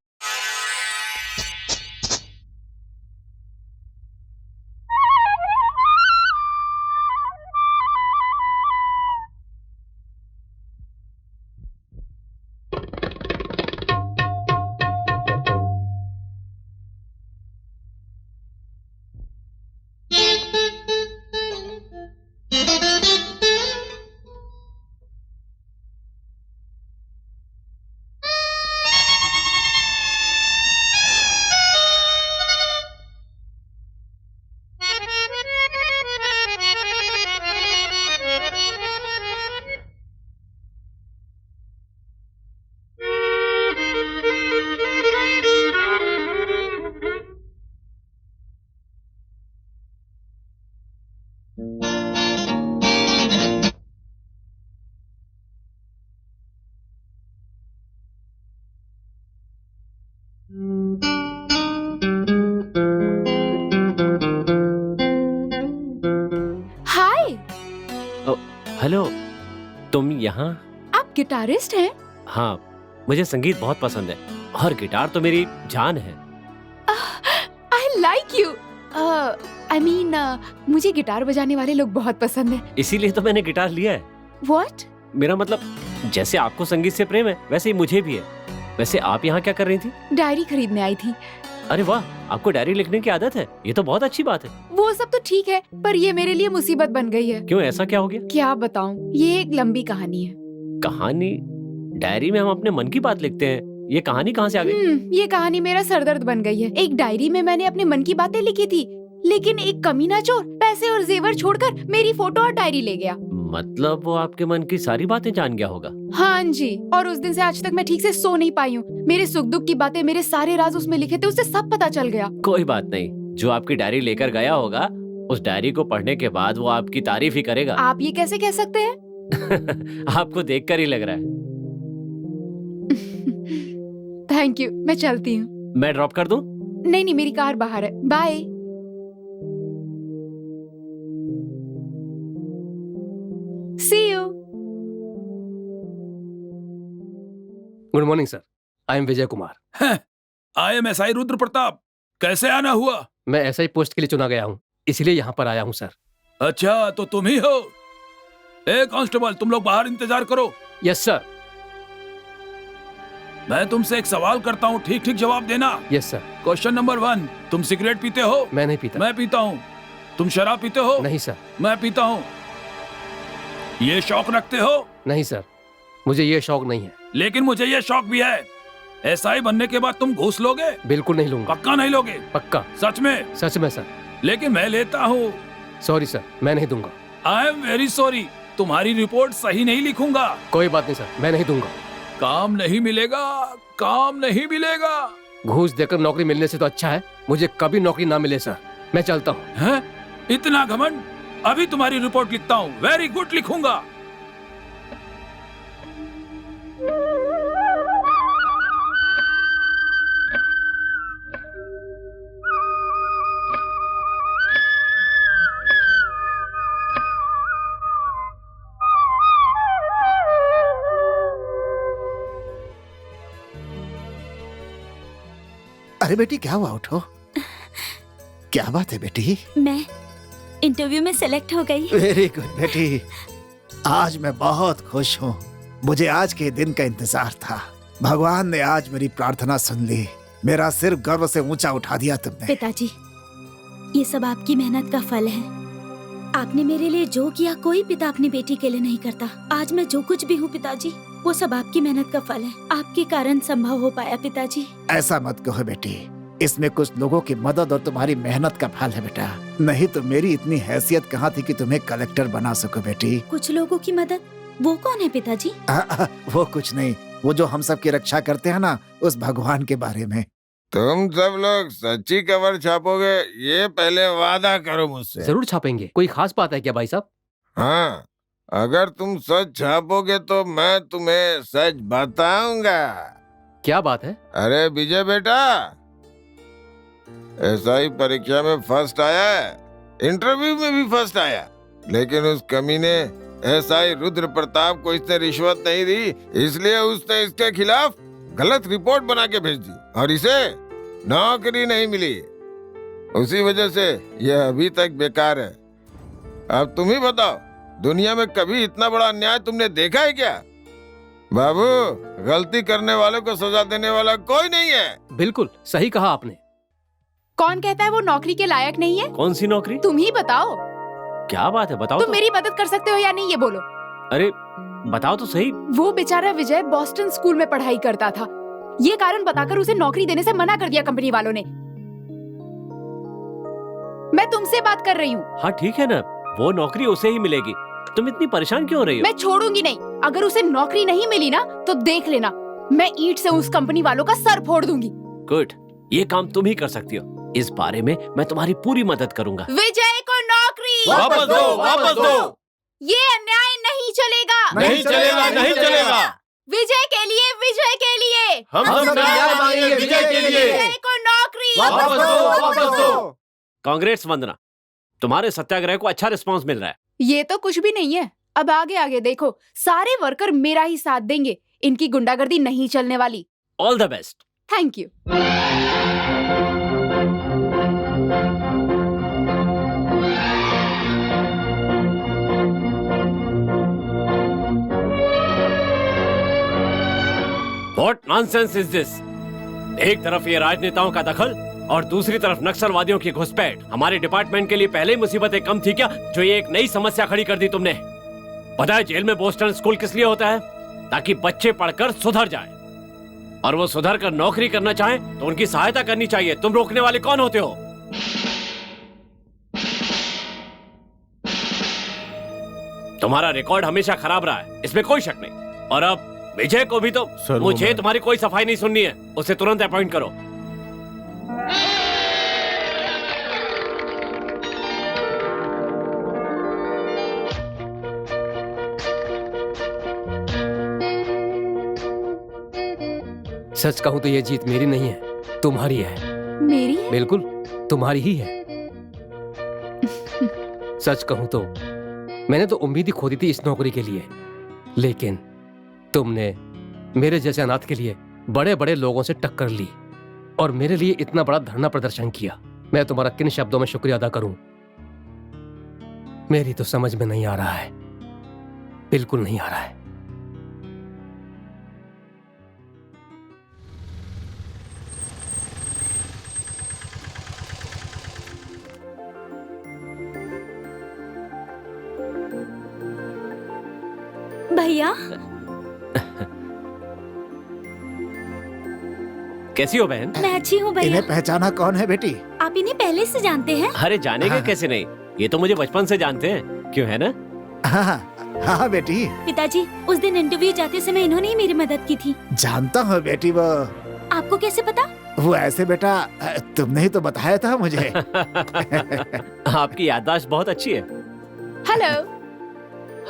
Hello, तुम यहाँ? आप गिटारिस्ट हैं? हाँ, मुझे संगीत बहुत पसंद है और गिटार तो मेरी जान है। I like you. I mean मुझे गिटार बजाने वाले लोग बहुत पसंद हैं। इसीलिए तो मैंने गिटार लिया है। What? मेरा मतलब, जैसे आपको संगीत से प्रेम है वैसे ही मुझे भी है। वैसे आप यहाँ क्या कर रही थी? डायरी खरीदने आई थी। अरे वाह, आपको डायरी लिखने की आदत है, ये तो बहुत अच्छी बात है। वो सब तो ठीक है, पर ये मेरे लिए मुसीबत बन गई है। क्यों, ऐसा क्या हो गया? क्या बताऊं, ये एक लंबी कहानी है। कहानी? डायरी में हम अपने मन की बात लिखते हैं, ये कहानी कहाँ से आ गई? ये कहानी मेरा सरदर्द बन गई है। एक डायरी में मैंने अपने मन की बातें लिखी थी, लेकिन एक कमीना चोर पैसे और जेवर छोड़कर मेरी फोटो और डायरी ले गया। मतलब वो आपके मन की सारी बातें जान गया होगा? हाँ जी, और उस दिन से आज तक मैं ठीक से सो नहीं पाई हूँ। मेरे सुख दुख की बातें, मेरे सारे राज उसमें लिखे थे, उसे सब पता चल गया। कोई बात नहीं, जो आपकी डायरी लेकर गया होगा उस डायरी को पढ़ने के बाद वो आपकी तारीफ ही करेगा। आप ये कैसे कह सकते हैं? आपको देखकर ही लग रहा है। थैंक यू, मैं चलती हूँ। मैं ड्रॉप कर दूं? नहीं नहीं, मेरी कार बाहर है। Bye. See you. Good morning sir, I am Vijay Kumar. I am SI Rudra Pratap. कैसे आना हुआ? मैं एसआई पोस्ट के लिए चुना गया हूँ, इसलिए यहाँ पर आया हूँ सर। अच्छा, तो तुम ही हो? ए कांस्टेबल, तुम लोग बाहर इंतजार करो। Yes sir. मैं तुमसे एक सवाल करता हूँ, ठीक ठीक जवाब देना। Yes sir. क्वेश्चन नंबर 1, तुम सिगरेट पीते हो? मैं नहीं पीता। मैं पीता हूँ। तुम शराब पीते हो? नहीं सर। मैं पीता हूँ। ये शौक रखते हो? नहीं सर, मुझे ये शौक नहीं है। लेकिन मुझे ये शौक भी है। एसआई बनने के बाद तुम घूस लोगे? बिल्कुल नहीं लूंगा। पक्का नहीं लोगे? पक्का। सच में? सच में सर। लेकिन मैं लेता हूँ। सॉरी सर, मैं नहीं दूंगा। आई एम वेरी सॉरी, तुम्हारी रिपोर्ट सही नहीं लिखूंगा। कोई बात नहीं सर, मैं नहीं दूंगा। काम नहीं मिलेगा, काम नहीं मिलेगा। घूस देकर नौकरी मिलने से तो अच्छा है मुझे कभी नौकरी ना मिले सर। मैं चलता हूँ। हैं? इतना घमंड? अभी तुम्हारी रिपोर्ट लिखता हूँ, वेरी गुड लिखूंगा। अरे बेटी, क्या हुआ? उठो। क्या बात है बेटी? मैं इंटरव्यू में सेलेक्ट हो गई। वेरी गुड बेटी, आज मैं बहुत खुश हूँ। मुझे आज के दिन का इंतजार था। भगवान ने आज मेरी प्रार्थना सुन ली। मेरा सिर गर्व से ऊंचा उठा दिया तुमने। पिताजी, ये सब आपकी मेहनत का फल है। आपने मेरे लिए जो किया कोई पिता अपनी बेटी के लिए नहीं करता। आज मैं जो कुछ भी हूँ पिताजी, वो सब आपकी मेहनत का फल है। आपके कारण संभव हो पाया पिताजी। ऐसा मत कहो बेटी, इसमें कुछ लोगों की मदद और तुम्हारी मेहनत का फल है बेटा। नहीं तो मेरी इतनी हैसियत कहाँ थी कि तुम्हें कलेक्टर बना सको बेटी। कुछ लोगों की मदद? वो कौन है पिताजी? वो कुछ नहीं, वो जो हम सब की रक्षा करते हैं ना, उस भगवान के बारे में। तुम सब लोग सच्ची खबर छापोगे, ये पहले वादा करो मुझसे। जरूर छापेंगे। कोई खास बात है क्या भाई साहब? हाँ, अगर तुम सच छापोगे तो मैं तुम्हें सच बताऊंगा। क्या बात है? अरे विजय बेटा, एसआई परीक्षा में फर्स्ट आया है, इंटरव्यू में भी फर्स्ट आया, लेकिन उस कमीने एसआई रुद्र प्रताप को इसने रिश्वत नहीं दी, इसलिए उसने इसके खिलाफ गलत रिपोर्ट बना के भेज दी और इसे नौकरी नहीं मिली। उसी वजह से यह अभी तक बेकार है। अब तुम ही बताओ, दुनिया में कभी इतना बड़ा अन्याय तुमने देखा है क्या? बाबू, गलती करने वालों को सजा देने वाला कोई नहीं है। बिल्कुल सही कहा आपने। कौन कहता है वो नौकरी के लायक नहीं है? कौन सी नौकरी? तुम ही बताओ। क्या बात है, बताओ तुम तो। मेरी मदद कर सकते हो या नहीं, ये बोलो। अरे बताओ तो सही। वो बेचारा विजय बॉस्टन स्कूल में पढ़ाई करता था। ये कारण बताकर उसे नौकरी देने से मना कर दिया कंपनी वालों ने। मैं तुमसे बात कर रही हूँ। हाँ ठीक है ना, वो नौकरी उसे ही मिलेगी। तुम इतनी परेशान क्यों हो रही हो? मैं छोड़ूंगी नहीं। अगर उसे नौकरी नहीं मिली ना, तो देख लेना, मैं ईंट से उस कंपनी वालों का सर फोड़ दूंगी। गुड, ये काम तुम ही कर सकती हो। इस बारे में मैं तुम्हारी पूरी मदद करूंगा। विजय को नौकरी वापस दो, वापस दो। ये अन्याय नहीं चलेगा। नहीं चलेगा, नहीं चलेगा। विजय के लिए, विजय के लिए हम सब न्याय मांगेंगे, विजय के लिए। विजय को नौकरी वापस दो, वापस दो। कांग्रेस वंदना, तुम्हारे सत्याग्रह को अच्छा रिस्पांस मिल रहा है। ये तो कुछ भी नहीं है। अब आगे आगे देखो, सारे वर्कर मेरा ही साथ देंगे। इनकी गुंडागर्दी नहीं चलने वाली। All the best. Thank you. What nonsense is this? एक तरफ ये राजनेताओं का दखल और दूसरी तरफ नक्सलवादियों की घुसपैठ। हमारे डिपार्टमेंट के लिए पहले ही मुसीबतें कम थी क्या, जो ये एक नई समस्या खड़ी कर दी तुमने? पता है जेल में बोस्टन स्कूल किस लिए होता है? ताकि बच्चे पढ़कर सुधर जाएं। और वो सुधर कर नौकरी करना चाहें तो उनकी सहायता करनी चाहिए। तुम रोकने वाले कौन होते हो? तुम्हारा रिकॉर्ड हमेशा खराब रहा है, इसमें कोई शक नहीं। और अब विजय को भी तो मुझे तुम्हारी कोई सफाई नहीं सुननी है। उसे तुरंत अपॉइंट करो। सच कहूं तो ये जीत मेरी नहीं है, तुम्हारी है। मेरी है? बिल्कुल तुम्हारी ही है। सच कहूं तो मैंने तो उम्मीद ही खो दी थी इस नौकरी के लिए, लेकिन तुमने मेरे जैसे अनाथ के लिए बड़े बड़े लोगों से टक्कर ली और मेरे लिए इतना बड़ा धरना प्रदर्शन किया। मैं तुम्हारा किन शब्दों में शुक्रिया अदा करूं, मेरी तो समझ में नहीं आ रहा है, बिल्कुल नहीं आ रहा है। भैया कैसी हो बहन? मैं अच्छी हूँ भैया। इन्हें पहचाना कौन है बेटी? आप इन्हें पहले से जानते हैं? अरे जानेंगे कैसे नहीं, ये तो मुझे बचपन से जानते हैं, क्यों है ना? हाँ बेटी। पिताजी, उस दिन इंटरव्यू जाते समय इन्होंने ही मेरी मदद की थी। जानता हूँ बेटी। वो आपको कैसे पता? वो ऐसे बेटा, तुमने ही तो बताया था मुझे। आपकी याददाश्त बहुत अच्छी है। हेलो।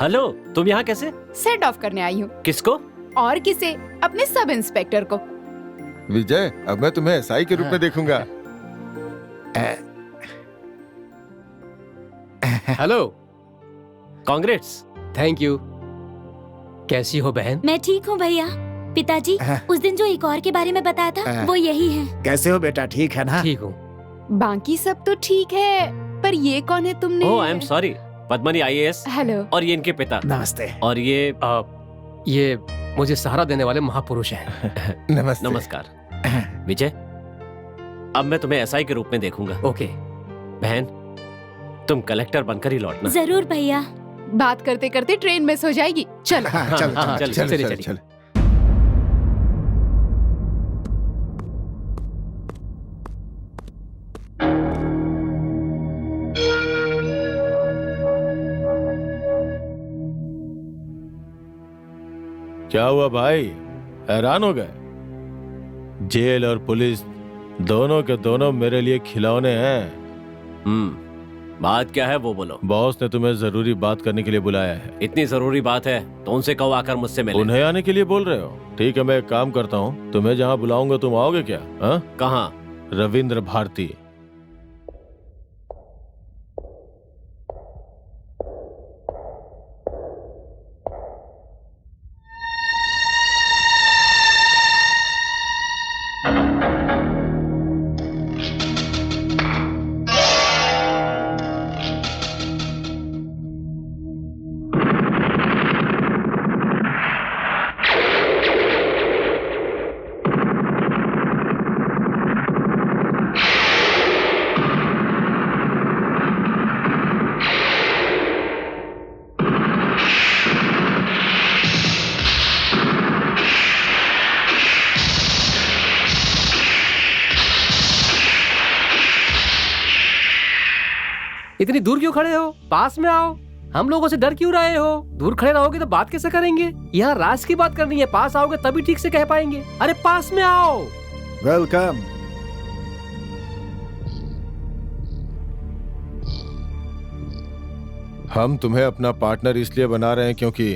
हेलो, तुम यहाँ कैसे? सेंड ऑफ करने आई हूँ। किसको? और किसे? अपने सब इंस्पेक्टर को। विजय, अब मैं तुम्हें एसआई के रूप में देखूंगा। हेलो। कांग्रेट्स। Thank you. कैसी हो बहन? मैं ठीक हूँ भैया। पिताजी, उस दिन जो एक और के बारे में बताया था वो यही है। कैसे हो बेटा? ठीक है ना? ठीक हूँ। बाकी सब तो ठीक है, पर ये कौन है तुमने? Oh, I am sorry. Padmini IAS। Hello. और ये इनके पिता। नमस्ते। और ये मुझे सहारा देने वाले महापुरुष हैं। नमस्ते। नमस्कार। विजय, अब मैं तुम्हें SI के रूप में देखूंगा। ओके। बहन, तुम कलेक्टर बनकर ही लौटना। जरूर भैया। बात करते करते ट्रेन मिस हो जाएगी। चल चल। क्या हुआ भाई, हैरान हो गए? जेल और पुलिस दोनों के दोनों मेरे लिए खिलौने हैं। बात क्या है वो बोलो। बॉस ने तुम्हें जरूरी बात करने के लिए बुलाया है। इतनी जरूरी बात है तो उनसे कहो आकर मुझसे मिले। उन्हें आने के लिए बोल रहे हो? ठीक है, मैं एक काम करता हूँ, तुम्हें जहाँ बुलाऊंगा तुम आओगे क्या? कहाँ? रविंद्र भारती। इतनी दूर क्यों खड़े हो? पास में आओ। हम लोगों से डर क्यों रहे हो? दूर खड़े रहोगे तो बात कैसे करेंगे? यहाँ राज की बात करनी है, पास आओगे तभी ठीक से कह पाएंगे। अरे पास में आओ। वेलकम। हम तुम्हें अपना पार्टनर इसलिए बना रहे हैं क्योंकि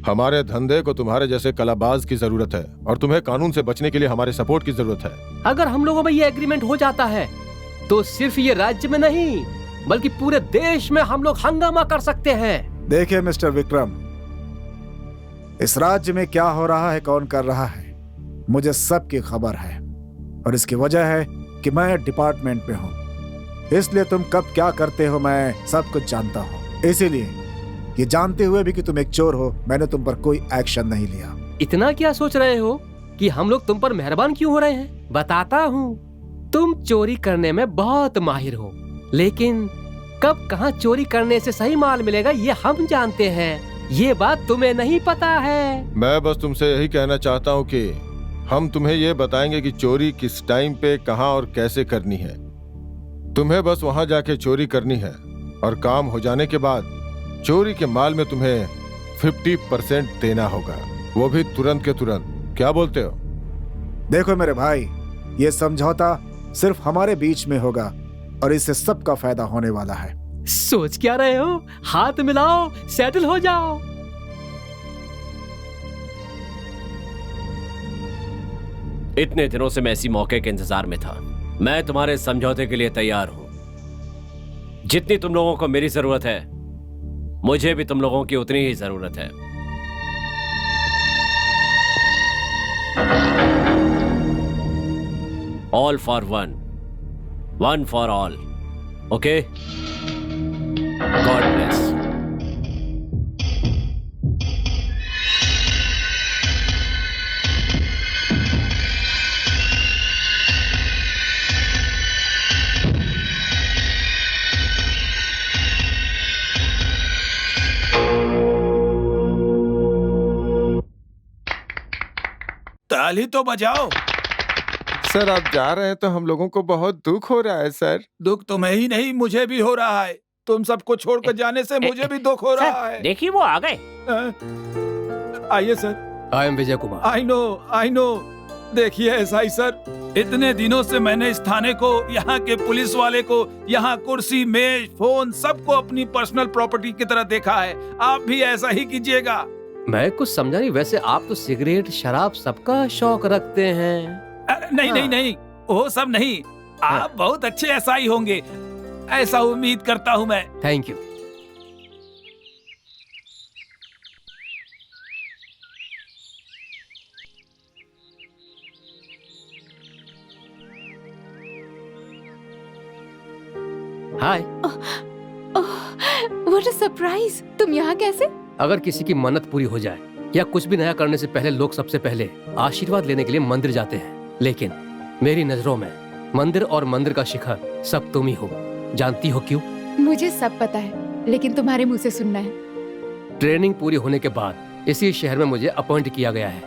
हमारे धंधे को तुम्हारे जैसे कलाबाज की जरूरत है और तुम्हें कानून से बचने के लिए हमारे सपोर्ट की जरूरत है। अगर हम लोगों में ये एग्रीमेंट हो जाता है तो सिर्फ ये राज्य में नहीं बल्कि पूरे देश में हम लोग हंगामा कर सकते हैं। देखिए मिस्टर विक्रम, इस राज्य में क्या हो रहा है, कौन कर रहा है, मुझे सब की खबर है। और इसकी वजह है कि मैं डिपार्टमेंट में हूँ, इसलिए तुम कब क्या करते हो मैं सब कुछ जानता हूँ। इसीलिए ये जानते हुए भी कि तुम एक चोर हो, मैंने तुम पर कोई एक्शन नहीं लिया। इतना क्या सोच रहे हो कि हम लोग तुम पर मेहरबान क्यों हो रहे हैं? बताता हूँ। तुम चोरी करने में बहुत माहिर हो, लेकिन कब कहाँ चोरी करने से सही माल मिलेगा ये हम जानते हैं। ये बात तुम्हें नहीं पता है। मैं बस तुमसे यही कहना चाहता हूँ कि हम तुम्हें ये बताएंगे कि चोरी किस टाइम पे, कहाँ और कैसे करनी है। तुम्हें बस वहाँ जाके चोरी करनी है और काम हो जाने के बाद चोरी के माल में तुम्हें 50% देना होगा, वो भी तुरंत के तुरंत। क्या बोलते हो? देखो मेरे भाई, ये समझौता सिर्फ हमारे बीच में होगा और इससे सबका फायदा होने वाला है। सोच क्या रहे हो? हाथ मिलाओ, सेटल हो जाओ। इतने दिनों से मैं इसी मौके के इंतजार में था। मैं तुम्हारे समझौते के लिए तैयार हूं। जितनी तुम लोगों को मेरी जरूरत है, मुझे भी तुम लोगों की उतनी ही जरूरत है। All for one, one for all. Okay? God bless. ताली तो बजाओ। सर आप जा रहे हैं तो हम लोगों को बहुत दुख हो रहा है सर। दुख तुम्हें ही नहीं, मुझे भी हो रहा है। तुम सबको छोड़कर जाने से मुझे भी दुख हो रहा है। देखिए वो आ गए। आइए sir. I am Vijay Kumar. I know. देखिए एसआई सर, इतने दिनों से मैंने इस थाने को, यहाँ के पुलिस वाले को, यहाँ कुर्सी, मेज, फोन सबको अपनी पर्सनल प्रॉपर्टी की तरह देखा है। आप भी ऐसा ही कीजिएगा। मैं कुछ समझा नहीं। वैसे आप तो सिगरेट, शराब सबका शौक रखते हैं। नहीं, वो सब नहीं। आप बहुत अच्छे एसआई होंगे, ऐसा उम्मीद करता हूँ मैं। Thank you. Hi. What a surprise! तुम यहाँ कैसे? अगर किसी की मन्नत पूरी हो जाए या कुछ भी नया करने से पहले लोग सबसे पहले आशीर्वाद लेने के लिए मंदिर जाते हैं, लेकिन मेरी नजरों में मंदिर और मंदिर का शिखर सब तुम ही हो। जानती हो क्यों? मुझे सब पता है, लेकिन तुम्हारे मुंह से सुनना है। ट्रेनिंग पूरी होने के बाद इसी शहर में मुझे अपॉइंट किया गया है।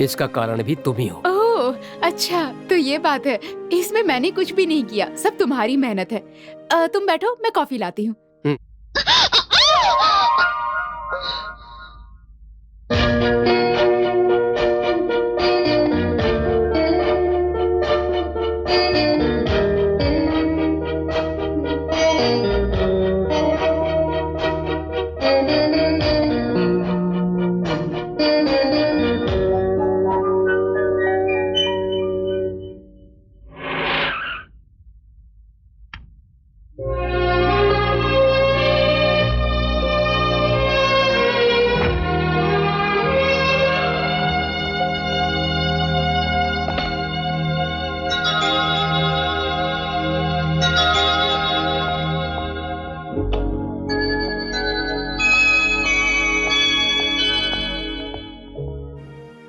इसका कारण भी तुम ही हो। ओह अच्छा, तो ये बात है। इसमें मैंने कुछ भी नहीं किया, सब तुम्हारी मेहनत है। तुम बैठो, मैं कॉफी लाती हूँ।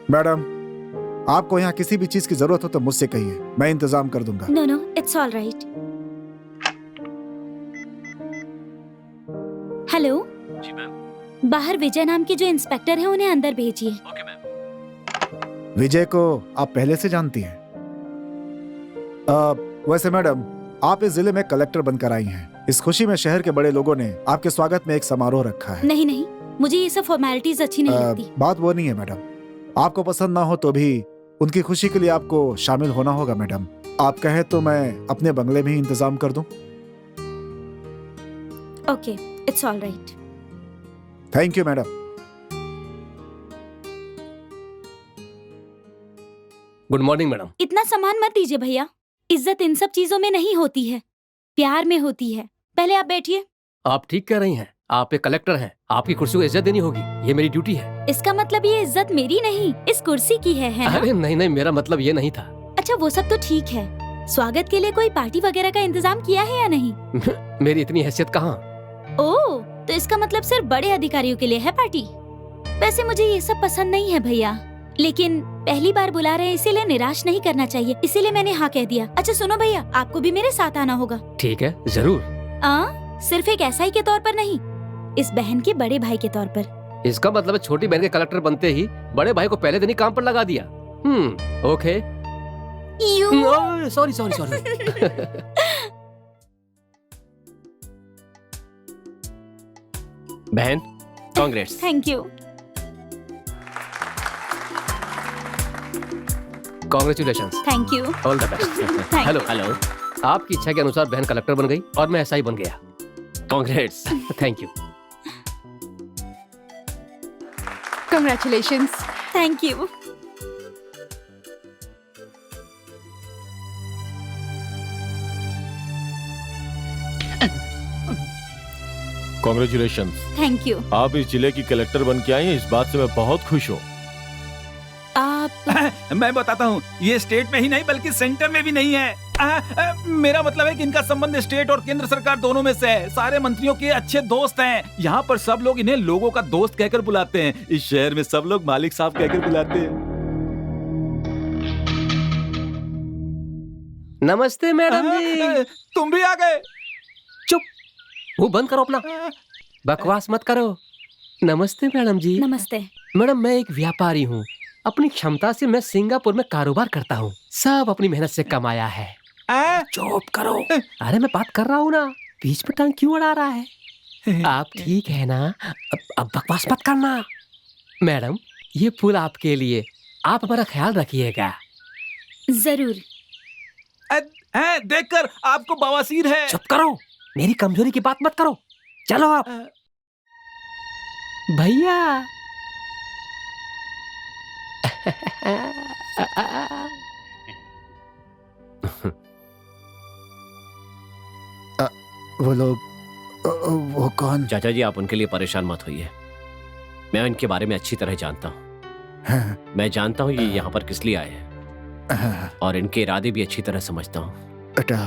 मैडम, आपको यहाँ किसी भी चीज की जरूरत हो तो मुझसे कहिए, मैं इंतजाम कर दूंगा। No no, it's all right. Hello ji ma'am. बाहर विजय नाम के जो इंस्पेक्टर हैं उन्हें अंदर भेजिए। Okay ma'am. विजय को आप पहले से जानती हैं? वैसे मैडम, आप इस जिले में कलेक्टर बनकर आई हैं। इस खुशी में शहर के बड़े लोगों ने आपके स्वागत में एक समारोह रखा है। नहीं नहीं, मुझे ये सब फॉर्मेलिटीज अच्छी नहीं लगती। बात वो नहीं है मैडम, आपको पसंद ना हो तो भी उनकी खुशी के लिए आपको शामिल होना होगा मैडम। आप कहें तो मैं अपने बंगले में ही इंतजाम कर दूं। Okay, it's all right. Thank you madam. Good morning madam. इतना सामान मत दीजिए भैया, इज्जत इन सब चीजों में नहीं होती है, प्यार में होती है। पहले आप बैठिए। आप ठीक कह रही हैं। आप एक कलेक्टर हैं, आपकी कुर्सी को इज्जत देनी होगी, ये मेरी ड्यूटी है। इसका मतलब ये इज्जत मेरी नहीं, इस कुर्सी की है ना? अरे नहीं नहीं, मेरा मतलब ये नहीं था। अच्छा वो सब तो ठीक है, स्वागत के लिए कोई पार्टी वगैरह का इंतजाम किया है या नहीं? मेरी इतनी हैसियत कहाँ। ओह, तो इसका मतलब सिर्फ बड़े अधिकारियों के लिए है पार्टी। वैसे मुझे ये सब पसंद नहीं है भैया, लेकिन पहली बार बुला रहे हैं इसीलिए निराश नहीं करना चाहिए, इसीलिए मैंने हाँ कह दिया। अच्छा सुनो भैया, आपको भी मेरे साथ आना होगा। ठीक है, जरूर। सिर्फ एक एसआई के तौर पर नहीं, इस बहन के बड़े भाई के तौर पर। इसका मतलब छोटी बहन के कलेक्टर बनते ही बड़े भाई को पहले दिन ही काम पर लगा दिया। ओके। Sorry sorry sorry. बहन, congrats. Thank you. Congratulations. Thank you. All the best. Hello hello. आपकी इच्छा के अनुसार बहन कलेक्टर बन गई और मैं एसआई बन गया। Congrats. Thank you. Congratulations. Thank you. Congratulation. Thank you. आप इस जिले की कलेक्टर बन के आई हैं, इस बात से मैं बहुत खुश हूँ। आप मैं बताता हूँ, ये स्टेट में ही नहीं बल्कि सेंटर में भी नहीं है। मेरा मतलब है कि इनका संबंध स्टेट और केंद्र सरकार दोनों में से है। सारे मंत्रियों के अच्छे दोस्त हैं। यहाँ पर सब लोग इन्हें लोगों का दोस्त कहकर बुलाते हैं। इस शहर में सब लोग मालिक साहब कहकर बुलाते हैं। नमस्ते मैडम जी। तुम भी आ गए? चुप, वो बंद करो अपना, बकवास मत करो। नमस्ते मैडम जी। नमस्ते मैडम, मैं एक व्यापारी हूँ। अपनी क्षमता से मैं सिंगापुर में कारोबार करता हूँ। सब अपनी मेहनत से कमाया है। चुप करो। अरे मैं बात कर रहा हूँ ना, बीच में टांग क्यों अड़ा रहा है? आप ठीक है ना? अब बकवास मत करना। मैडम, ये फूल आपके लिए, आप हमारा ख्याल रखिएगा। जरूर। देखकर आपको बवासीर है। चुप करो, मेरी कमजोरी की बात मत करो। चलो आप। भैया। वो लोग, वो कौन? चाचा जी, आप उनके लिए परेशान मत होइए। मैं इनके बारे में अच्छी तरह जानता हूँ। मैं जानता हूँ ये यहाँ पर किस लिए आए हैं और इनके इरादे भी अच्छी तरह समझता हूँ। बेटा,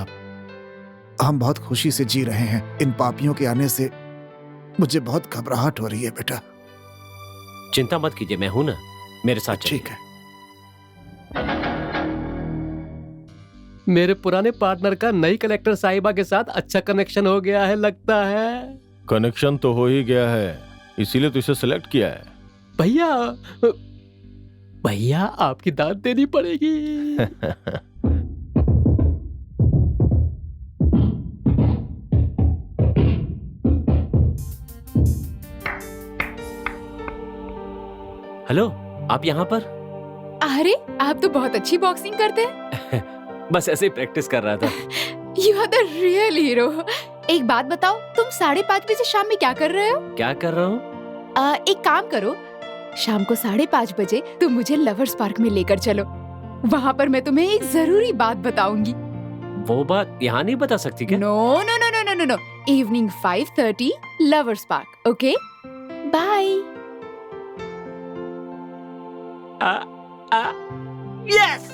हम बहुत खुशी से जी रहे हैं। इन पापियों के आने से मुझे बहुत घबराहट हो रही है बेटा। चिंता मत कीजिए, मैं हूं ना, मेरे साथ ठीक है। मेरे पुराने पार्टनर का नई कलेक्टर साहिबा के साथ अच्छा कनेक्शन हो गया है लगता है। कनेक्शन तो हो ही गया है, इसीलिए तो इसे सिलेक्ट किया है। भैया, भैया आपकी दाद देनी पड़ेगी। हेलो, आप यहाँ पर? अरे आप तो बहुत अच्छी बॉक्सिंग करते हैं। बस ऐसे ही प्रैक्टिस कर रहा था। You are the real hero. एक बात बताओ, तुम 5:30 बजे शाम में क्या कर रहे हो? क्या कर रहा हूँ? एक काम करो, शाम को 5:30 बजे तुम मुझे लवर्स पार्क में लेकर चलो। वहाँ पर मैं तुम्हें एक जरूरी बात बताऊंगी। वो बात यहाँ नहीं बता सकती क्या? No no no no no no no. Evening 5:30 lovers park. Okay, bye. Yes.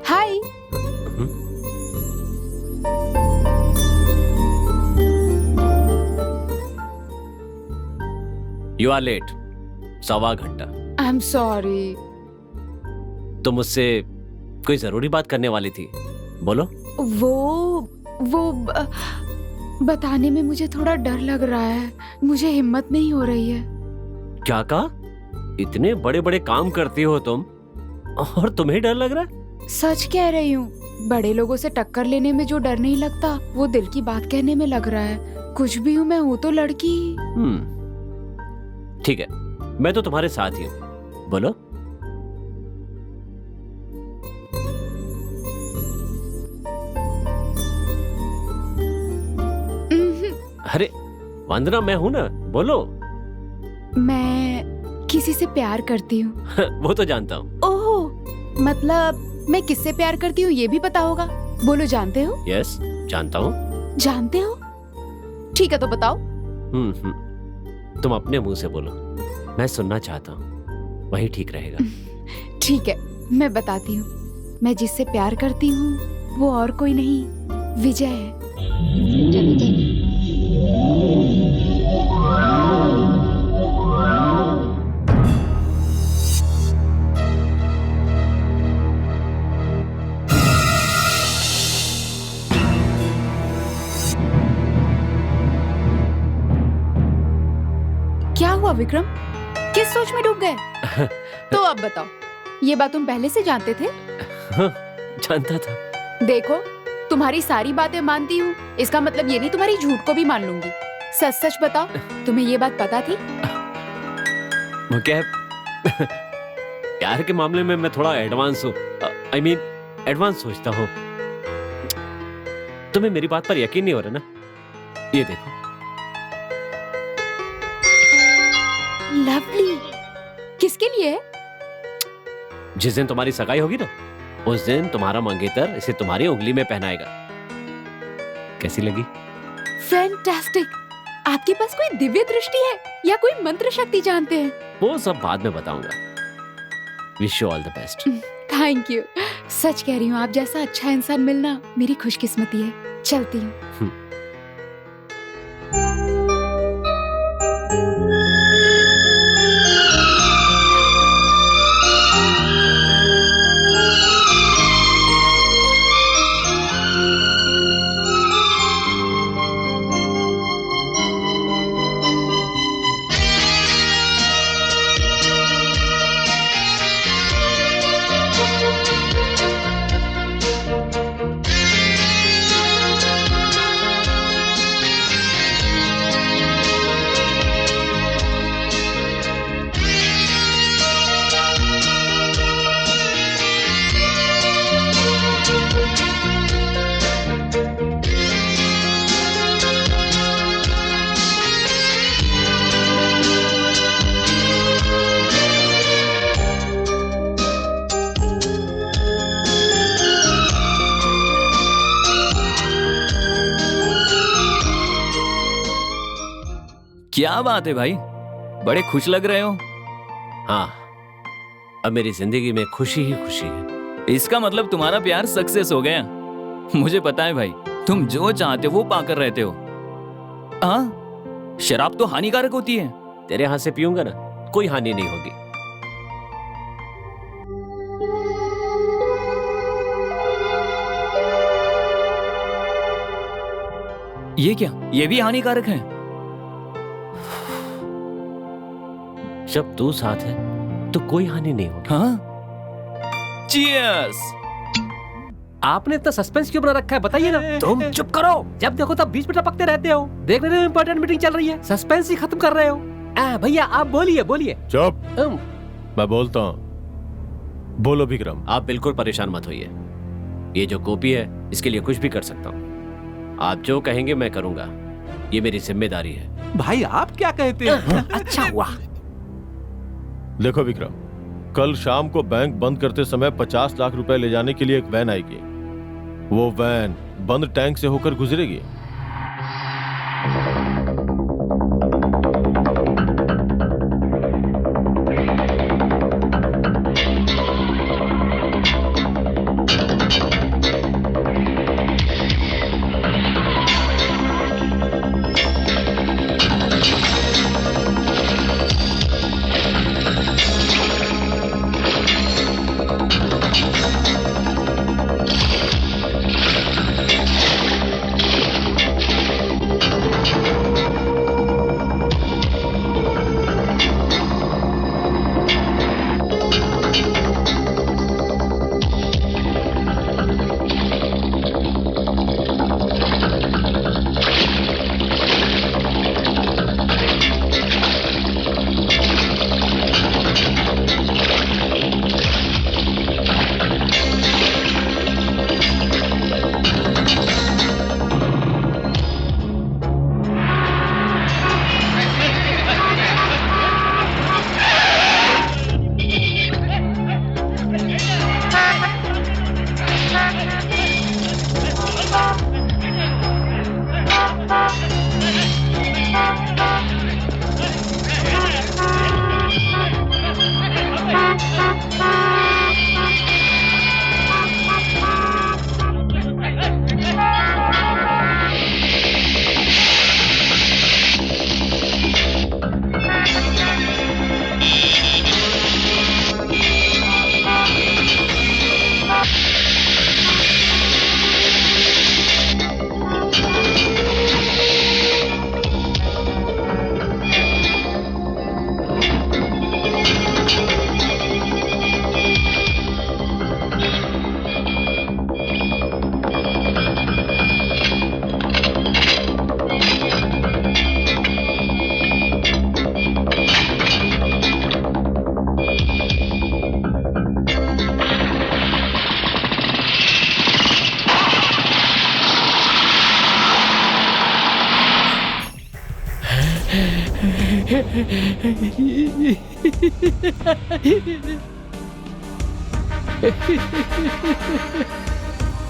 Hi. You are late. 1.25 घंटा। I am sorry. तो मुझसे कोई जरूरी बात करने वाली थी, बोलो। वो बताने में मुझे थोड़ा डर लग रहा है। मुझे हिम्मत नहीं हो रही है। क्या कहा? इतने बड़े बड़े काम करती हो तुम, और तुम्हें डर लग रहा है? सच कह रही हूँ, बड़े लोगों से टक्कर लेने में जो डर नहीं लगता वो दिल की बात कहने में लग रहा है। कुछ भी हूँ मैं, हूँ तो लड़की। ठीक है, मैं तो तुम्हारे साथ ही हूँ। बोलो। अरे वंदना, मैं हूं ना, बोलो। मैं किसी से प्यार करती हूँ। वो तो जानता हूँ। ओह, मतलब मैं किससे प्यार करती हूँ ये भी पता होगा? बोलो, जानते हो? यस, जानता हूँ। जानते हो? ठीक है, तो बताओ। तुम अपने मुंह से बोलो, मैं सुनना चाहता हूँ, वही ठीक रहेगा। ठीक है, मैं बताती हूँ। मैं जिससे प्यार करती हूँ वो और कोई नहीं, विजय है। क्या हुआ विक्रम, किस सोच में डूब गए? तो अब बताओ, ये बात तुम पहले से जानते थे? हाँ, जानता था। देखो, तुम्हारी सारी बातें मानती हूँ, इसका मतलब ये नहीं तुम्हारी झूठ को भी मान लूंगी। सच सच बताओ, तुम्हें ये बात पता थी? वो क्या है, प्यार के मामले में मैं थोड़ा एडवांस हूँ। I mean, एडवांस सोचता हूँ। तुम्हें मेरी बात पर यकीन नहीं हो रहा ना? ये देखो। लवली, किसके लिए है? जिस दिन तुम्हारी सगाई होगी ना, उस दिन तुम्हारा मंगेतर इसे तुम्हारी उंगली में पहनाएगा। कैसी लगी? फैंटास्टिक। आपके पास कोई दिव्य दृष्टि है या कोई मंत्र शक्ति जानते हैं? वो सब बाद में बताऊंगा। Wish you all the best. Thank you. सच कह रही हूँ, आप जैसा अच्छा इंसान मिलना मेरी खुशकिस्मती है। चलती हूँ। क्या बात है भाई, बड़े खुश लग रहे हो। हाँ, अब मेरी जिंदगी में खुशी ही खुशी है। इसका मतलब तुम्हारा प्यार सक्सेस हो गया। मुझे पता है भाई, तुम जो चाहते हो वो पाकर रहते हो। हाँ, शराब तो हानिकारक होती है। तेरे हाथ से पीऊंगा ना, कोई हानि नहीं होगी। ये क्या, ये भी हानिकारक है? जब तू साथ है तो कोई हानि नहीं होगी। हाँ? चीयर्स। आपने इतना सस्पेंस क्यों बना रखा है, बताइए ना। तुम चुप करो, जब देखो तब बीच में टपकते रहते हो। देख रहे हो इंपॉर्टेंट मीटिंग चल रही है, सस्पेंस ही खत्म कर रहे हो। भैया आप बोलिए बोलिए। चुप। मैं बोलता हूँ, बोलो विक्रम। आप बिल्कुल परेशान मत होइए, ये जो कॉपी है इसके लिए कुछ भी कर सकता हूँ। आप जो कहेंगे मैं करूंगा, ये मेरी जिम्मेदारी है। भाई आप क्या कहते हैं? अच्छा हुआ। देखो विक्रम, कल शाम को बैंक बंद करते समय 50 लाख रुपए ले जाने के लिए एक वैन आएगी। वो वैन बंद टैंक से होकर गुजरेगी।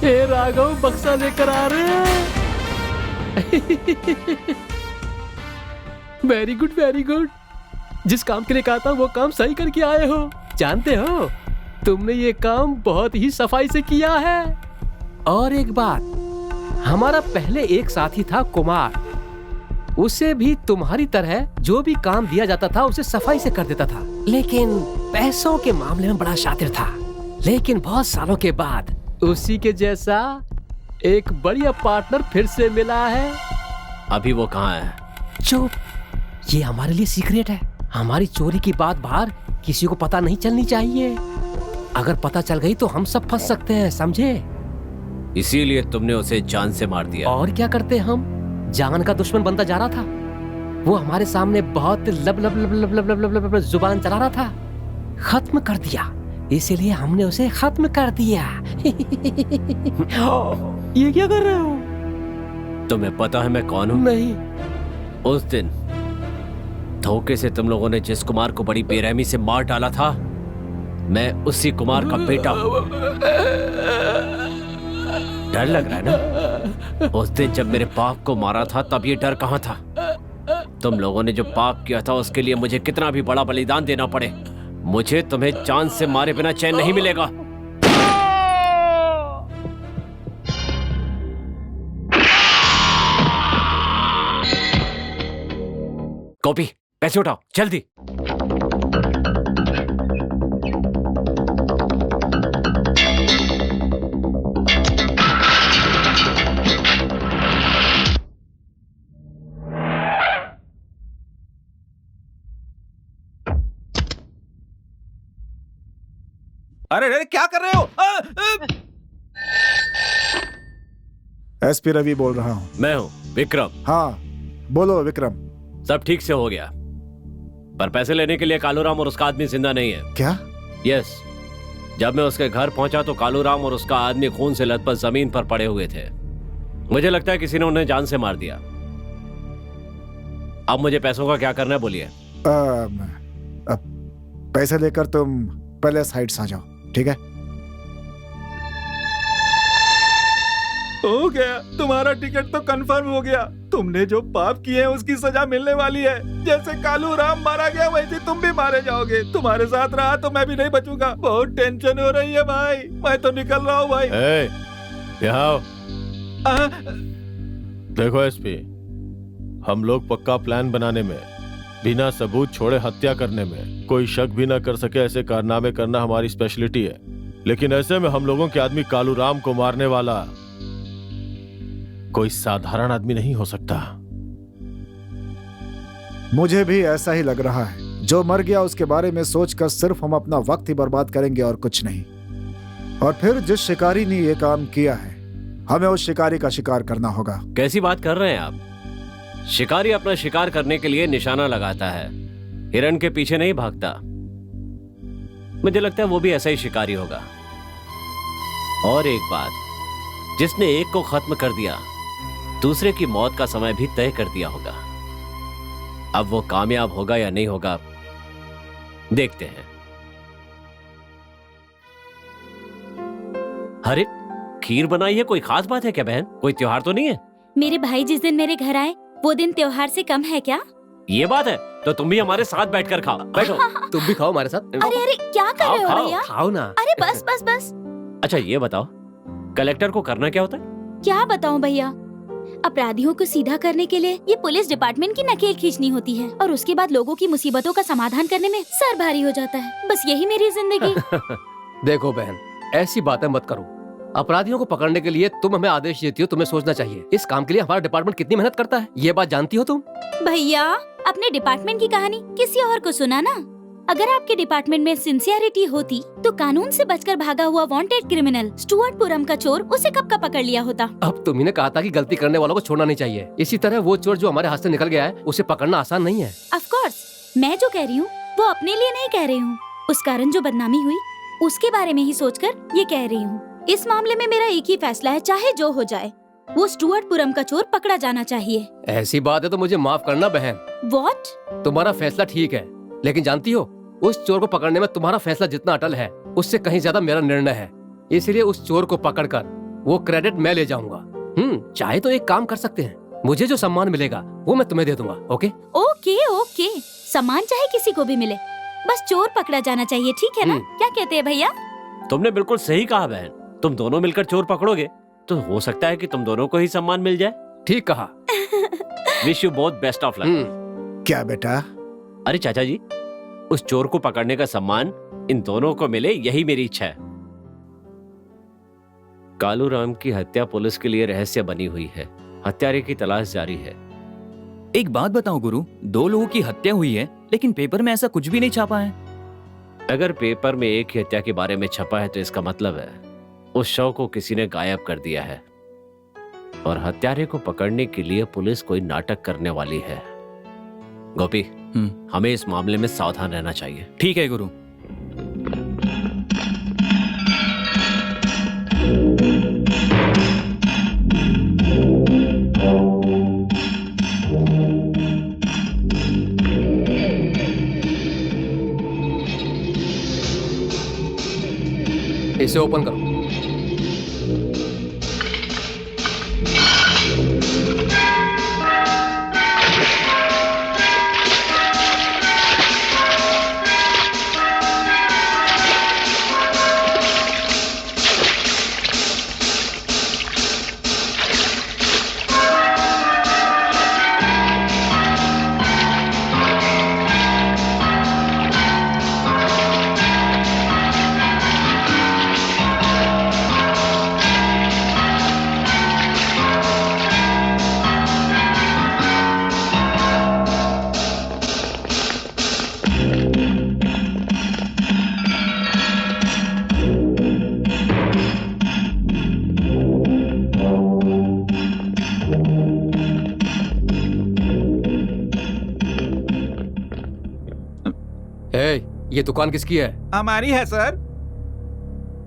हे राघव, बक्सा लेकर आ रहे हैं। Very good, very good. जिस काम के लिए कहा था वो काम सही करके आए हो। जानते हो, तुमने ये काम बहुत ही सफाई से किया है। और एक बात, हमारा पहले एक साथी था कुमार, उसे भी तुम्हारी तरह जो भी काम दिया जाता था उसे सफाई से कर देता था, लेकिन पैसों के मामले में बड़ा शातिर था। लेकिन बहुत सालों के बाद उसी के जैसा एक बढ़िया पार्टनर फिर से मिला है। अभी वो कहाँ है? चुप, ये हमारे लिए सीक्रेट है। हमारी चोरी की बात बाहर किसी को पता नहीं चलनी चाहिए। अगर पता चल गई तो हम सब फंस सकते हैं, समझे? इसीलिए तुमने उसे जान से मार दिया। और क्या करते हम? जान का दुश्मन बनता जा रहा था। वो हमारे सामने बहुत लब लब लब लब लब लब लब लब जुबान चला रहा था। खत्म कर दिया, इसीलिए हमने उसे खत्म कर दिया। ये क्या कर रहे हो? तुम्हें पता है मैं कौन हूँ? नहीं। उस दिन धोखे से तुम लोगों ने जिस कुमार को बड़ी बेरहमी से मार डाला था, मैं उसी कुमार का बेटा हूँ। डर लग रहा है ना? उस दिन जब मेरे बाप को मारा था तब ये डर कहाँ था? तुम लोगों ने जो पाप किया था उसके लिए मुझे कितना भी बड़ा बलिदान देना पड़े, मुझे तुम्हें जान से मारे बिना चैन नहीं मिलेगा। कॉपी, पैसे उठाओ जल्दी। अरे अरे क्या कर रहे हो? एसपी रवि बोल रहा हूँ। मैं हूँ विक्रम। हाँ बोलो विक्रम। सब ठीक से हो गया, पर पैसे लेने के लिए कालूराम और उसका आदमी जिंदा नहीं है। क्या? यस। जब मैं उसके घर पहुंचा तो कालूराम और उसका आदमी खून से लथपथ जमीन पर पड़े हुए थे। मुझे लगता है किसी ने उन्हें जान से मार दिया। अब मुझे पैसों का क्या करना है, बोलिए। पैसे लेकर तुम पहले साइड से आ जाओ, ठीक है? हो गया, तुम्हारा टिकट तो कंफर्म हो गया। तुमने जो पाप किए हैं उसकी सजा मिलने वाली है। जैसे कालूराम मारा गया वैसे तुम भी मारे जाओगे। तुम्हारे साथ रहा तो मैं भी नहीं बचूंगा। बहुत टेंशन हो रही है भाई, मैं तो निकल रहा हूँ भाई। यहाँ आओ। देखो एसपी, हम लोग पक्का प्लान बनाने में, बिना सबूत छोड़े हत्या करने में, कोई शक भी ना कर सके ऐसे कारनामे करना हमारी स्पेशलिटी है। लेकिन ऐसे में हम लोगों के आदमी कालूराम को मारने वाला कोई साधारण आदमी नहीं हो सकता। मुझे भी ऐसा ही लग रहा है। जो मर गया उसके बारे में सोचकर सिर्फ हम अपना वक्त ही बर्बाद करेंगे और कुछ नहीं। और फिर जिस शिकारी ने ये काम किया है, हमें उस शिकारी का शिकार करना होगा। कैसी बात कर रहे हैं आप? शिकारी अपना शिकार करने के लिए निशाना लगाता है, हिरण के पीछे नहीं भागता। मुझे लगता है वो भी ऐसा ही शिकारी होगा। और एक बात, जिसने एक को खत्म कर दिया, दूसरे की मौत का समय भी तय कर दिया होगा। अब वो कामयाब होगा या नहीं होगा, देखते हैं। अरे खीर बनाई है, कोई खास बात है क्या बहन? कोई त्योहार तो नहीं है? मेरे भाई जिस दिन मेरे घर आए वो दिन त्योहार से कम है क्या? ये बात है तो तुम भी हमारे साथ बैठकर खाओ। बैठो। तुम भी खाओ हमारे साथ। अरे अरे क्या कर रहे हो भैया? खाओ ना। अरे बस बस बस। अच्छा ये बताओ, कलेक्टर को करना क्या होता है? क्या बताऊं भैया, अपराधियों को सीधा करने के लिए ये पुलिस डिपार्टमेंट की नकेल खींचनी होती है और उसके बाद लोगों की मुसीबतों का समाधान करने में सर भारी हो जाता है। बस यही मेरी जिंदगी। देखो बहन, ऐसी बातें मत करो। अपराधियों को पकड़ने के लिए तुम हमें आदेश देती हो, तुम्हें सोचना चाहिए इस काम के लिए हमारा डिपार्टमेंट कितनी मेहनत करता है। ये बात जानती हो तुम? भैया अपने डिपार्टमेंट की कहानी किसी और को सुना ना। अगर आपके डिपार्टमेंट में सिंसियरिटी होती तो कानून से बचकर भागा हुआ वांटेड क्रिमिनल स्टुअर्टपुरम का चोर उसे कब का पकड़ लिया होता। अब तुम्ही ने कहा था कि गलती करने वालों को छोड़ना नहीं चाहिए। इसी तरह वो चोर जो हमारे हाथ से निकल गया है उसे पकड़ना आसान नहीं है। ऑफ कोर्स, मैं जो कह रही हूँ वो अपने लिए नहीं कह रही हूँ। उस कारण जो बदनामी हुई उसके बारे में ही सोचकर ये कह रही हूँ। इस मामले में मेरा एक ही फैसला है, चाहे जो हो जाए, वो स्टुअर्टपुरम का चोर पकड़ा जाना चाहिए। ऐसी बात है तो मुझे माफ करना बहन। व्हाट? तुम्हारा फैसला ठीक है, लेकिन जानती हो उस चोर को पकड़ने में तुम्हारा फैसला जितना अटल है उससे कहीं ज्यादा मेरा निर्णय है। इसलिए उस चोर को पकड़कर वो क्रेडिट मैं ले जाऊंगा। चाहे तो एक काम कर सकते हैं, मुझे जो सम्मान मिलेगा वो मैं तुम्हें दे दूंगा। ओके ओके ओके, सम्मान चाहे किसी को भी मिले, बस चोर पकड़ा जाना चाहिए, ठीक है ना? क्या कहते हैं भैया? तुमने बिल्कुल सही कहा बहन। तुम दोनों मिलकर चोर पकड़ोगे तो हो सकता है कि तुम दोनों को ही सम्मान मिल जाए। ठीक कहा। Wish you both best of luck. क्या बेटा? अरे चाचा जी, उस चोर को पकड़ने का सम्मान इन दोनों को मिले, यही मेरी इच्छा है। कालू राम की हत्या पुलिस के लिए रहस्य बनी हुई है, हत्यारे की तलाश जारी है। एक बात बताओ गुरु, 2 लोगों की हत्या हुई है लेकिन पेपर में ऐसा कुछ भी नहीं छापा है। अगर पेपर में एक ही हत्या के बारे में छपा है तो इसका मतलब है उस शव को किसी ने गायब कर दिया है और हत्यारे को पकड़ने के लिए पुलिस कोई नाटक करने वाली है। गोपी, हमें इस मामले में सावधान रहना चाहिए। ठीक है गुरु। इसे ओपन करो। ये दुकान किसकी है? हमारी है सर।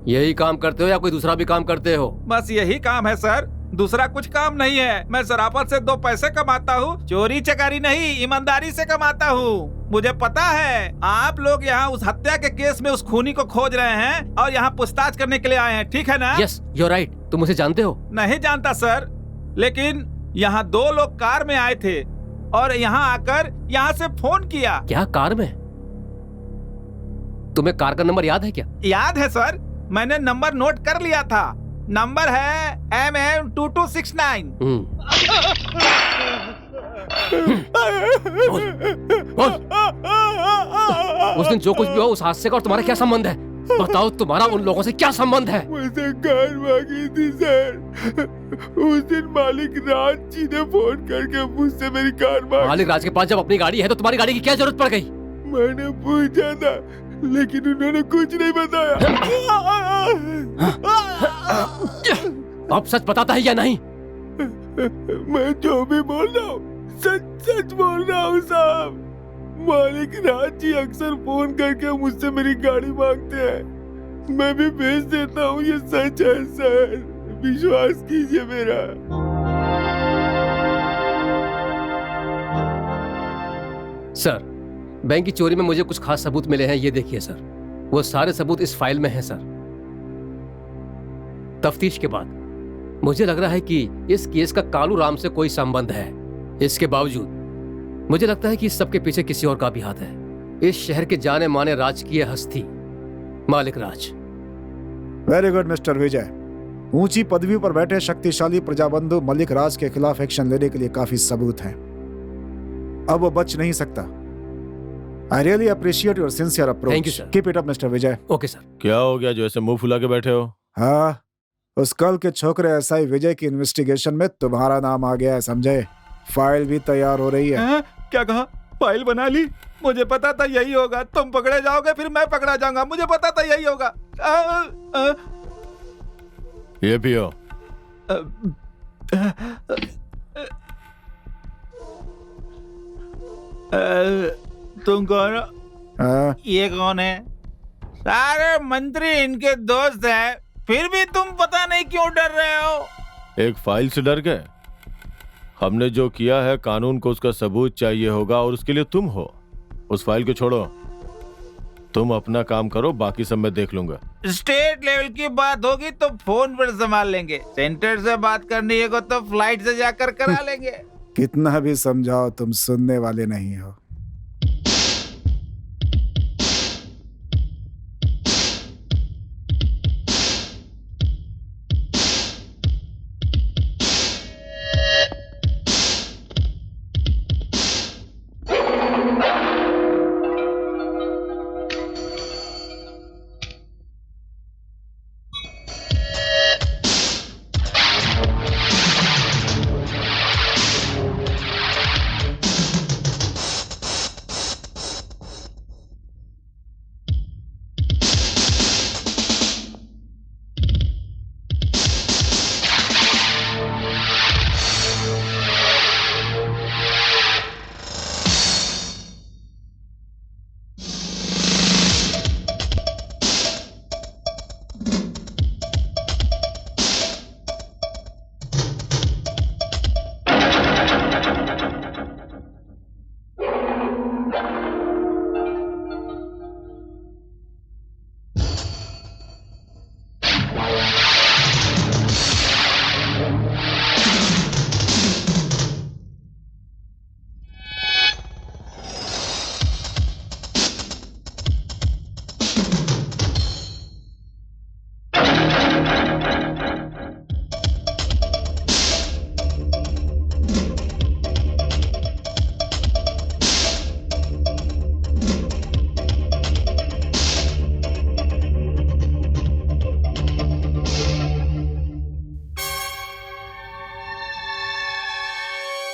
यही काम करते हो या कोई दूसरा भी काम करते हो? बस यही काम है सर, दूसरा कुछ काम नहीं है। मैं शराफत से 2 पैसे कमाता हूँ, चोरी चकारी नहीं, ईमानदारी से कमाता हूँ। मुझे पता है आप लोग यहाँ उस हत्या के केस में उस खूनी को खोज रहे हैं और यहाँ पूछताछ करने के लिए आए हैं, ठीक है ना? Yes, you are right. तुम मुझे जानते हो? नहीं जानता सर, लेकिन यहाँ 2 लोग कार में आए थे और यहाँ आकर यहाँ से फोन किया। क्या कार में? तुम्हें कार का नंबर याद है क्या? याद है सर, मैंने नंबर नोट कर लिया था। नंबर है MM2269। उस दिन जो कुछ भी हो उस हादसे का और तुम्हारा क्या संबंध है? बताओ, तुम्हारा उन लोगों से क्या संबंध है? मुझसे कार मांगी थी सर। उस दिन मालिक राज जी ने फोन करके मुझसे मेरी कार मांगी। मालिक राज के पास जब अपनी गाड़ी है तो तुम्हारी गाड़ी की क्या जरूरत पड़ गई? मैंने पूछा था लेकिन उन्होंने कुछ नहीं बताया। अब सच बताता है या नहीं? मैं जो भी बोल रहा हूँ सच सच बोल रहा हूँ साहब। मालिक राज जी अक्सर फोन करके मुझसे मेरी गाड़ी मांगते हैं, मैं भी भेज देता हूँ। ये सच है सर, विश्वास कीजिए मेरा। सर, बैंक की चोरी में मुझे कुछ खास सबूत मिले हैं, ये देखिए सर। वो सारे सबूत इस फाइल में हैं सर। तफ्तीश के बाद मुझे लग रहा है कि इस केस का कालू राम से कोई संबंध है। इसके बावजूद मुझे लगता है कि इस सब के पीछे किसी और का भी हाथ है। इस शहर के जाने माने राजकीय हस्ती मालिक राज। वेरी गुड मिस्टर विजय। ऊंची पदवी पर बैठे शक्तिशाली प्रजाबंधु मलिक राज के खिलाफ एक्शन लेने के लिए काफी सबूत हैं। अब वो बच नहीं सकता। I really appreciate your sincere approach. Thank you, sir. Keep it up, Mr. Vijay. Okay sir. क्या हो गया जो ऐसे मुंह फुला के बैठे हो? हाँ, उस कल के छोकरे एसआई विजय की इन्वेस्टिगेशन में तुम्हारा नाम आ गया है, समझे? फाइल भी तैयार हो रही है। क्या कहा? फाइल बना ली? मुझे पता था यही होगा। तुम पकड़े जाओगे फिर मैं पकड़ा जाऊंगा, मुझे पता था यही होगा। ये पियो। तुम कौन? ये कौन है? सारे मंत्री इनके दोस्त हैं, फिर भी तुम पता नहीं क्यों डर रहे हो। एक फाइल से डर गए? हमने जो किया है कानून को उसका सबूत चाहिए होगा और उसके लिए तुम हो। उस फाइल को छोड़ो, तुम अपना काम करो, बाकी सब मैं देख लूंगा। स्टेट लेवल की बात होगी तो फोन पर संभाल लेंगे, सेंटर से बात करनी है तो फ्लाइट से जाकर करा लेंगे। कितना भी समझाओ तुम सुनने वाले नहीं हो।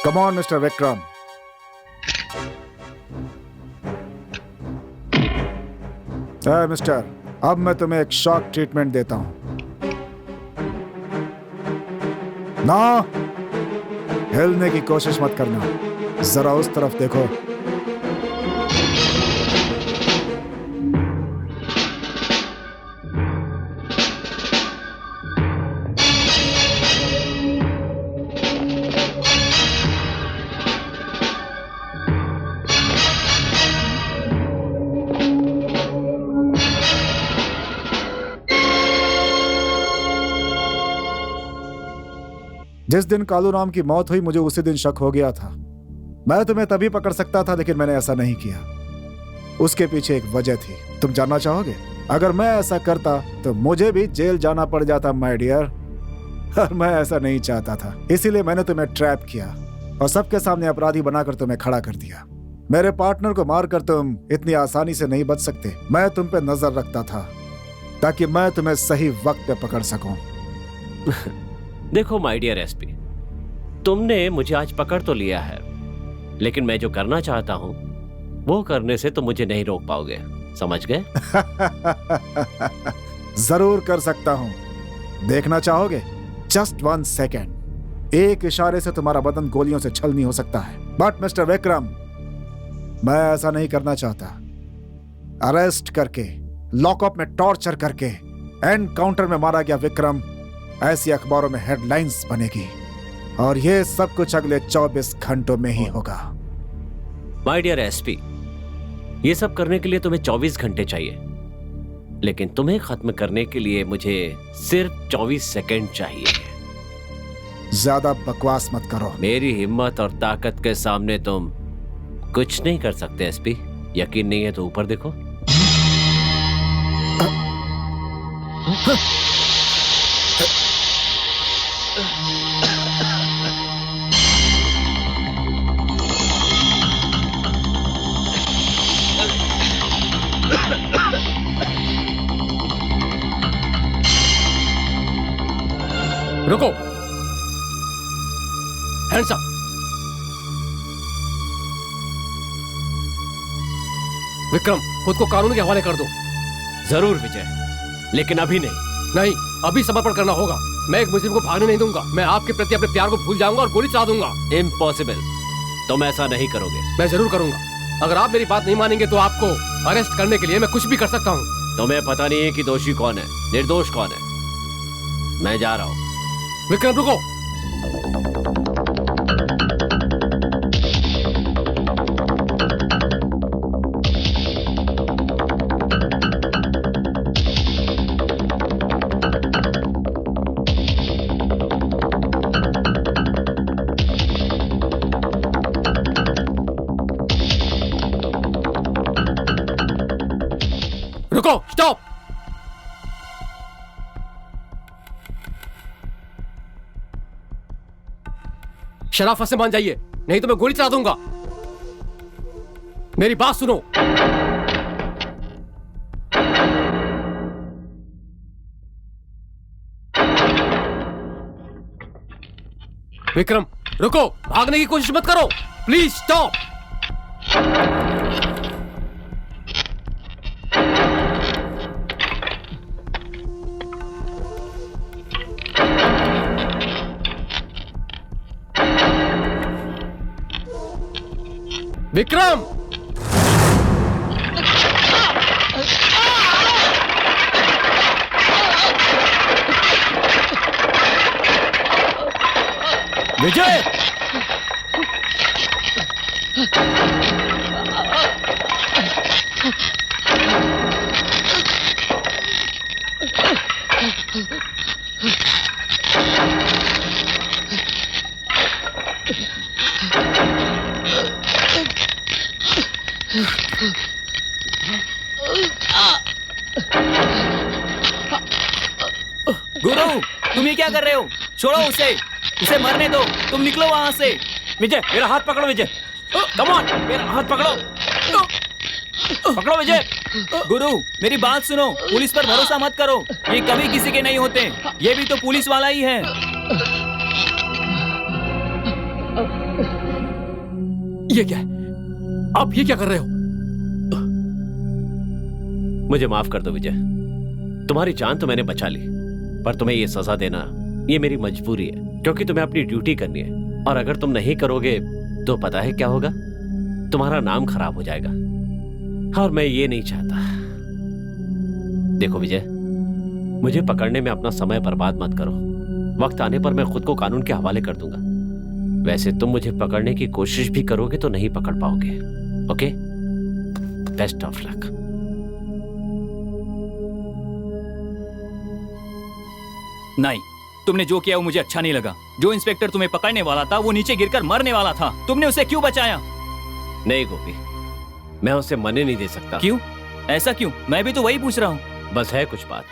Come on, Mr. Vikram. Mister, अब मैं तुम्हें एक शॉक ट्रीटमेंट देता हूं। ना हिलने की कोशिश मत करना, जरा उस तरफ देखो। जिस दिन कालू राम की मौत हुई मुझे उसी दिन शक हो गया था। मैं तुम्हें तभी पकड़ सकता था, लेकिन मैंने ऐसा नहीं किया। उसके पीछे एक वजह थी, तुम जानना चाहोगे? अगर मैं ऐसा करता तो मुझे भी जेल जाना पड़ जाता माय डियर, और मैं ऐसा नहीं चाहता था। इसीलिए मैंने तुम्हें ट्रैप किया और सबके सामने अपराधी बनाकर तुम्हें खड़ा कर दिया। मेरे पार्टनर को मारकर तुम इतनी आसानी से नहीं बच सकते। मैं तुम पे नजर रखता था ताकि मैं तुम्हें सही वक्त पे पकड़ सकूं। देखो माय डियर एसपी, तुमने मुझे आज पकड़ तो लिया है, लेकिन मैं जो करना चाहता हूं वो करने से तुम मुझे नहीं रोक पाओगे, समझ गए? जरूर कर सकता हूं। देखना चाहोगे? Just 1 second. एक इशारे से तुम्हारा बदन गोलियों से छलनी हो सकता है। बट मिस्टर विक्रम, मैं ऐसा नहीं करना चाहता। अरेस्ट करके, लॉकअप में टॉर्चर करके एनकाउंटर में मारा गया विक्रम ऐसी अखबारों में हेडलाइंस बनेगी, और ये सब कुछ अगले 24 घंटों में ही होगा। माय डियर एसपी, ये सब करने के लिए तुम्हें 24 घंटे चाहिए, लेकिन तुम्हें खत्म करने के लिए मुझे सिर्फ 24 सेकंड चाहिए। ज्यादा बकवास मत करो। मेरी हिम्मत और ताकत के सामने तुम कुछ नहीं कर सकते एसपी। यकीन नहीं है तो ऊपर देखो। रुको, हैंड्स अप। विक्रम, खुद को कानून के हवाले कर दो। जरूर विजय, लेकिन अभी नहीं। नहीं, अभी समर्पण करना होगा। मैं एक मुस्लिम को भागने नहीं दूंगा। मैं आपके प्रति अपने प्यार को भूल जाऊंगा और गोली चला दूंगा। इम्पॉसिबल, तुम ऐसा नहीं करोगे। मैं जरूर करूंगा। अगर आप मेरी बात नहीं मानेंगे तो आपको अरेस्ट करने के लिए मैं कुछ भी कर सकता हूँ। तुम्हें पता नहीं है कि दोषी कौन है, निर्दोष कौन है। मैं जा रहा हूँ। विक्रम रुको। स्टॉप। शराफत से मान जाइए, नहीं तो मैं गोली चला दूंगा। मेरी बात सुनो। विक्रम रुको, भागने की कोशिश मत करो, प्लीज स्टॉप। विक्रम विजय गुरु, तुम ये क्या कर रहे हो? छोड़ो उसे, उसे मरने दो। तुम निकलो वहां से। विजय मेरा हाथ पकड़ो, विजय कम ऑन, मेरा हाथ पकड़ो, पकड़ो विजय। गुरु मेरी बात सुनो, पुलिस पर भरोसा मत करो, ये कभी किसी के नहीं होते। ये भी तो पुलिस वाला ही है। ये क्या है? आप ये क्या कर रहे हो? मुझे माफ कर दो विजय, तुम्हारी जान तो मैंने बचा ली, पर तुम्हें ये सजा देना ये मेरी मजबूरी है, क्योंकि तुम्हें अपनी ड्यूटी करनी है। और अगर तुम नहीं करोगे तो पता है क्या होगा? तुम्हारा नाम खराब हो जाएगा, और मैं ये नहीं चाहता। देखो विजय, मुझे पकड़ने में अपना समय बर्बाद मत करो। वक्त आने पर मैं खुद को कानून के हवाले कर दूंगा। वैसे तुम मुझे पकड़ने की कोशिश भी करोगे तो नहीं पकड़ पाओगे। Okay, best of luck. नहीं, तुमने जो किया वो मुझे अच्छा नहीं लगा। जो इंस्पेक्टर तुम्हें पकड़ने वाला था वो नीचे गिरकर मरने वाला था, तुमने उसे क्यों बचाया? नहीं गोपी, मैं उसे मरने नहीं दे सकता। क्यों? ऐसा क्यों? मैं भी तो वही पूछ रहा हूँ। बस है कुछ बात,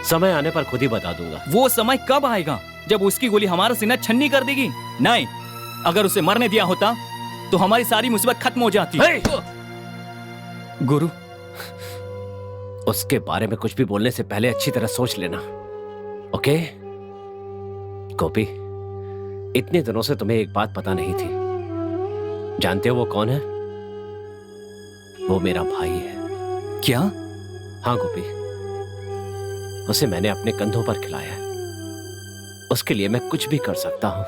समय आने पर खुद ही बता दूंगा। वो समय कब आएगा जब उसकी गोली हमारा सीना छन्नी कर देगी? नहीं, अगर उसे मरने दिया होता तो हमारी सारी मुसीबत खत्म हो जाती। गुरु, उसके बारे में कुछ भी बोलने से पहले अच्छी तरह सोच लेना। ओके गोपी, इतने दिनों से तुम्हें एक बात पता नहीं थी। जानते हो वो कौन है? वो मेरा भाई है। क्या? हाँ गोपी, उसे मैंने अपने कंधों पर खिलाया है। उसके लिए मैं कुछ भी कर सकता हूँ।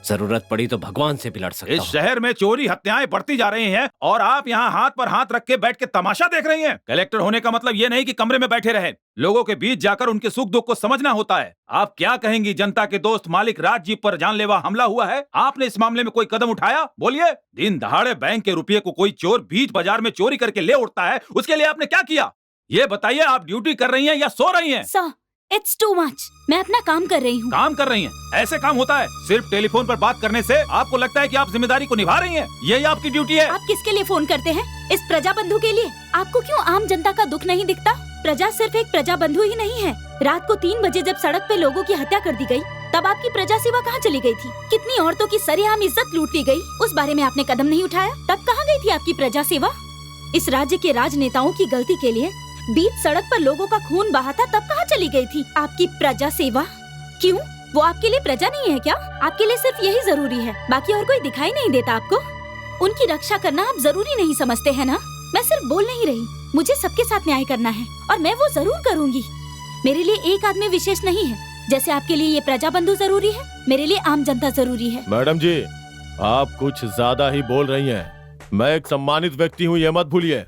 जरूरत पड़ी तो भगवान से भी लड़ सकता हूँ। इस शहर में चोरी हत्याएं बढ़ती जा रही हैं और आप यहाँ हाथ पर हाथ रख के बैठ के तमाशा देख रही हैं। कलेक्टर होने का मतलब ये नहीं कि कमरे में बैठे रहे, लोगों के बीच जाकर उनके सुख दुख को समझना होता है। आप क्या कहेंगी? जनता के दोस्त मालिक राजजीव पर जानलेवा हमला हुआ है, आपने इस मामले में कोई कदम उठाया? बोलिए। दिन दहाड़े बैंक के रुपये को कोई चोर बीच बाजार में चोरी करके ले उठता है, उसके लिए आपने क्या किया? ये बताइए, आप ड्यूटी कर रही हैं या सो रही हैं? Sir, it's too much. मैं अपना काम कर रही हूँ। काम कर रही हैं? ऐसे काम होता है? सिर्फ टेलीफोन पर बात करने से आपको लगता है कि आप जिम्मेदारी को निभा रही हैं? यही आपकी ड्यूटी है? आप किसके लिए फोन करते हैं? इस प्रजा बंधु के लिए। आपको क्यों आम जनता का दुख नहीं दिखता? प्रजा सिर्फ एक प्रजा बंधु ही नहीं है। रात को 3 बजे जब सड़क पे लोगों की हत्या कर दी गई, तब आपकी प्रजा सेवा कहाँ चली गई थी? कितनी औरतों की सरेआम इज्जत लूट ली गई, उस बारे में आपने कदम नहीं उठाया। तब कहाँ गई थी आपकी प्रजा सेवा? इस राज्य के राजनेताओं की गलती के लिए बीच सड़क पर लोगों का खून बहा था, तब कहाँ चली गई थी आपकी प्रजा सेवा? क्यों? वो आपके लिए प्रजा नहीं है क्या? आपके लिए सिर्फ यही जरूरी है, बाकी और कोई दिखाई नहीं देता आपको? उनकी रक्षा करना आप जरूरी नहीं समझते हैं ना? मैं सिर्फ बोल नहीं रही, मुझे सबके साथ न्याय करना है और मैं वो जरूर करूंगी। मेरे लिए एक आदमी विशेष नहीं है। जैसे आपके लिए ये प्रजा बंधु जरूरी है, मेरे लिए आम जनता जरूरी है। मैडम जी, आप कुछ ज्यादा ही बोल रही हैं। मैं एक सम्मानित व्यक्ति हूँ, ये मत भूलिए।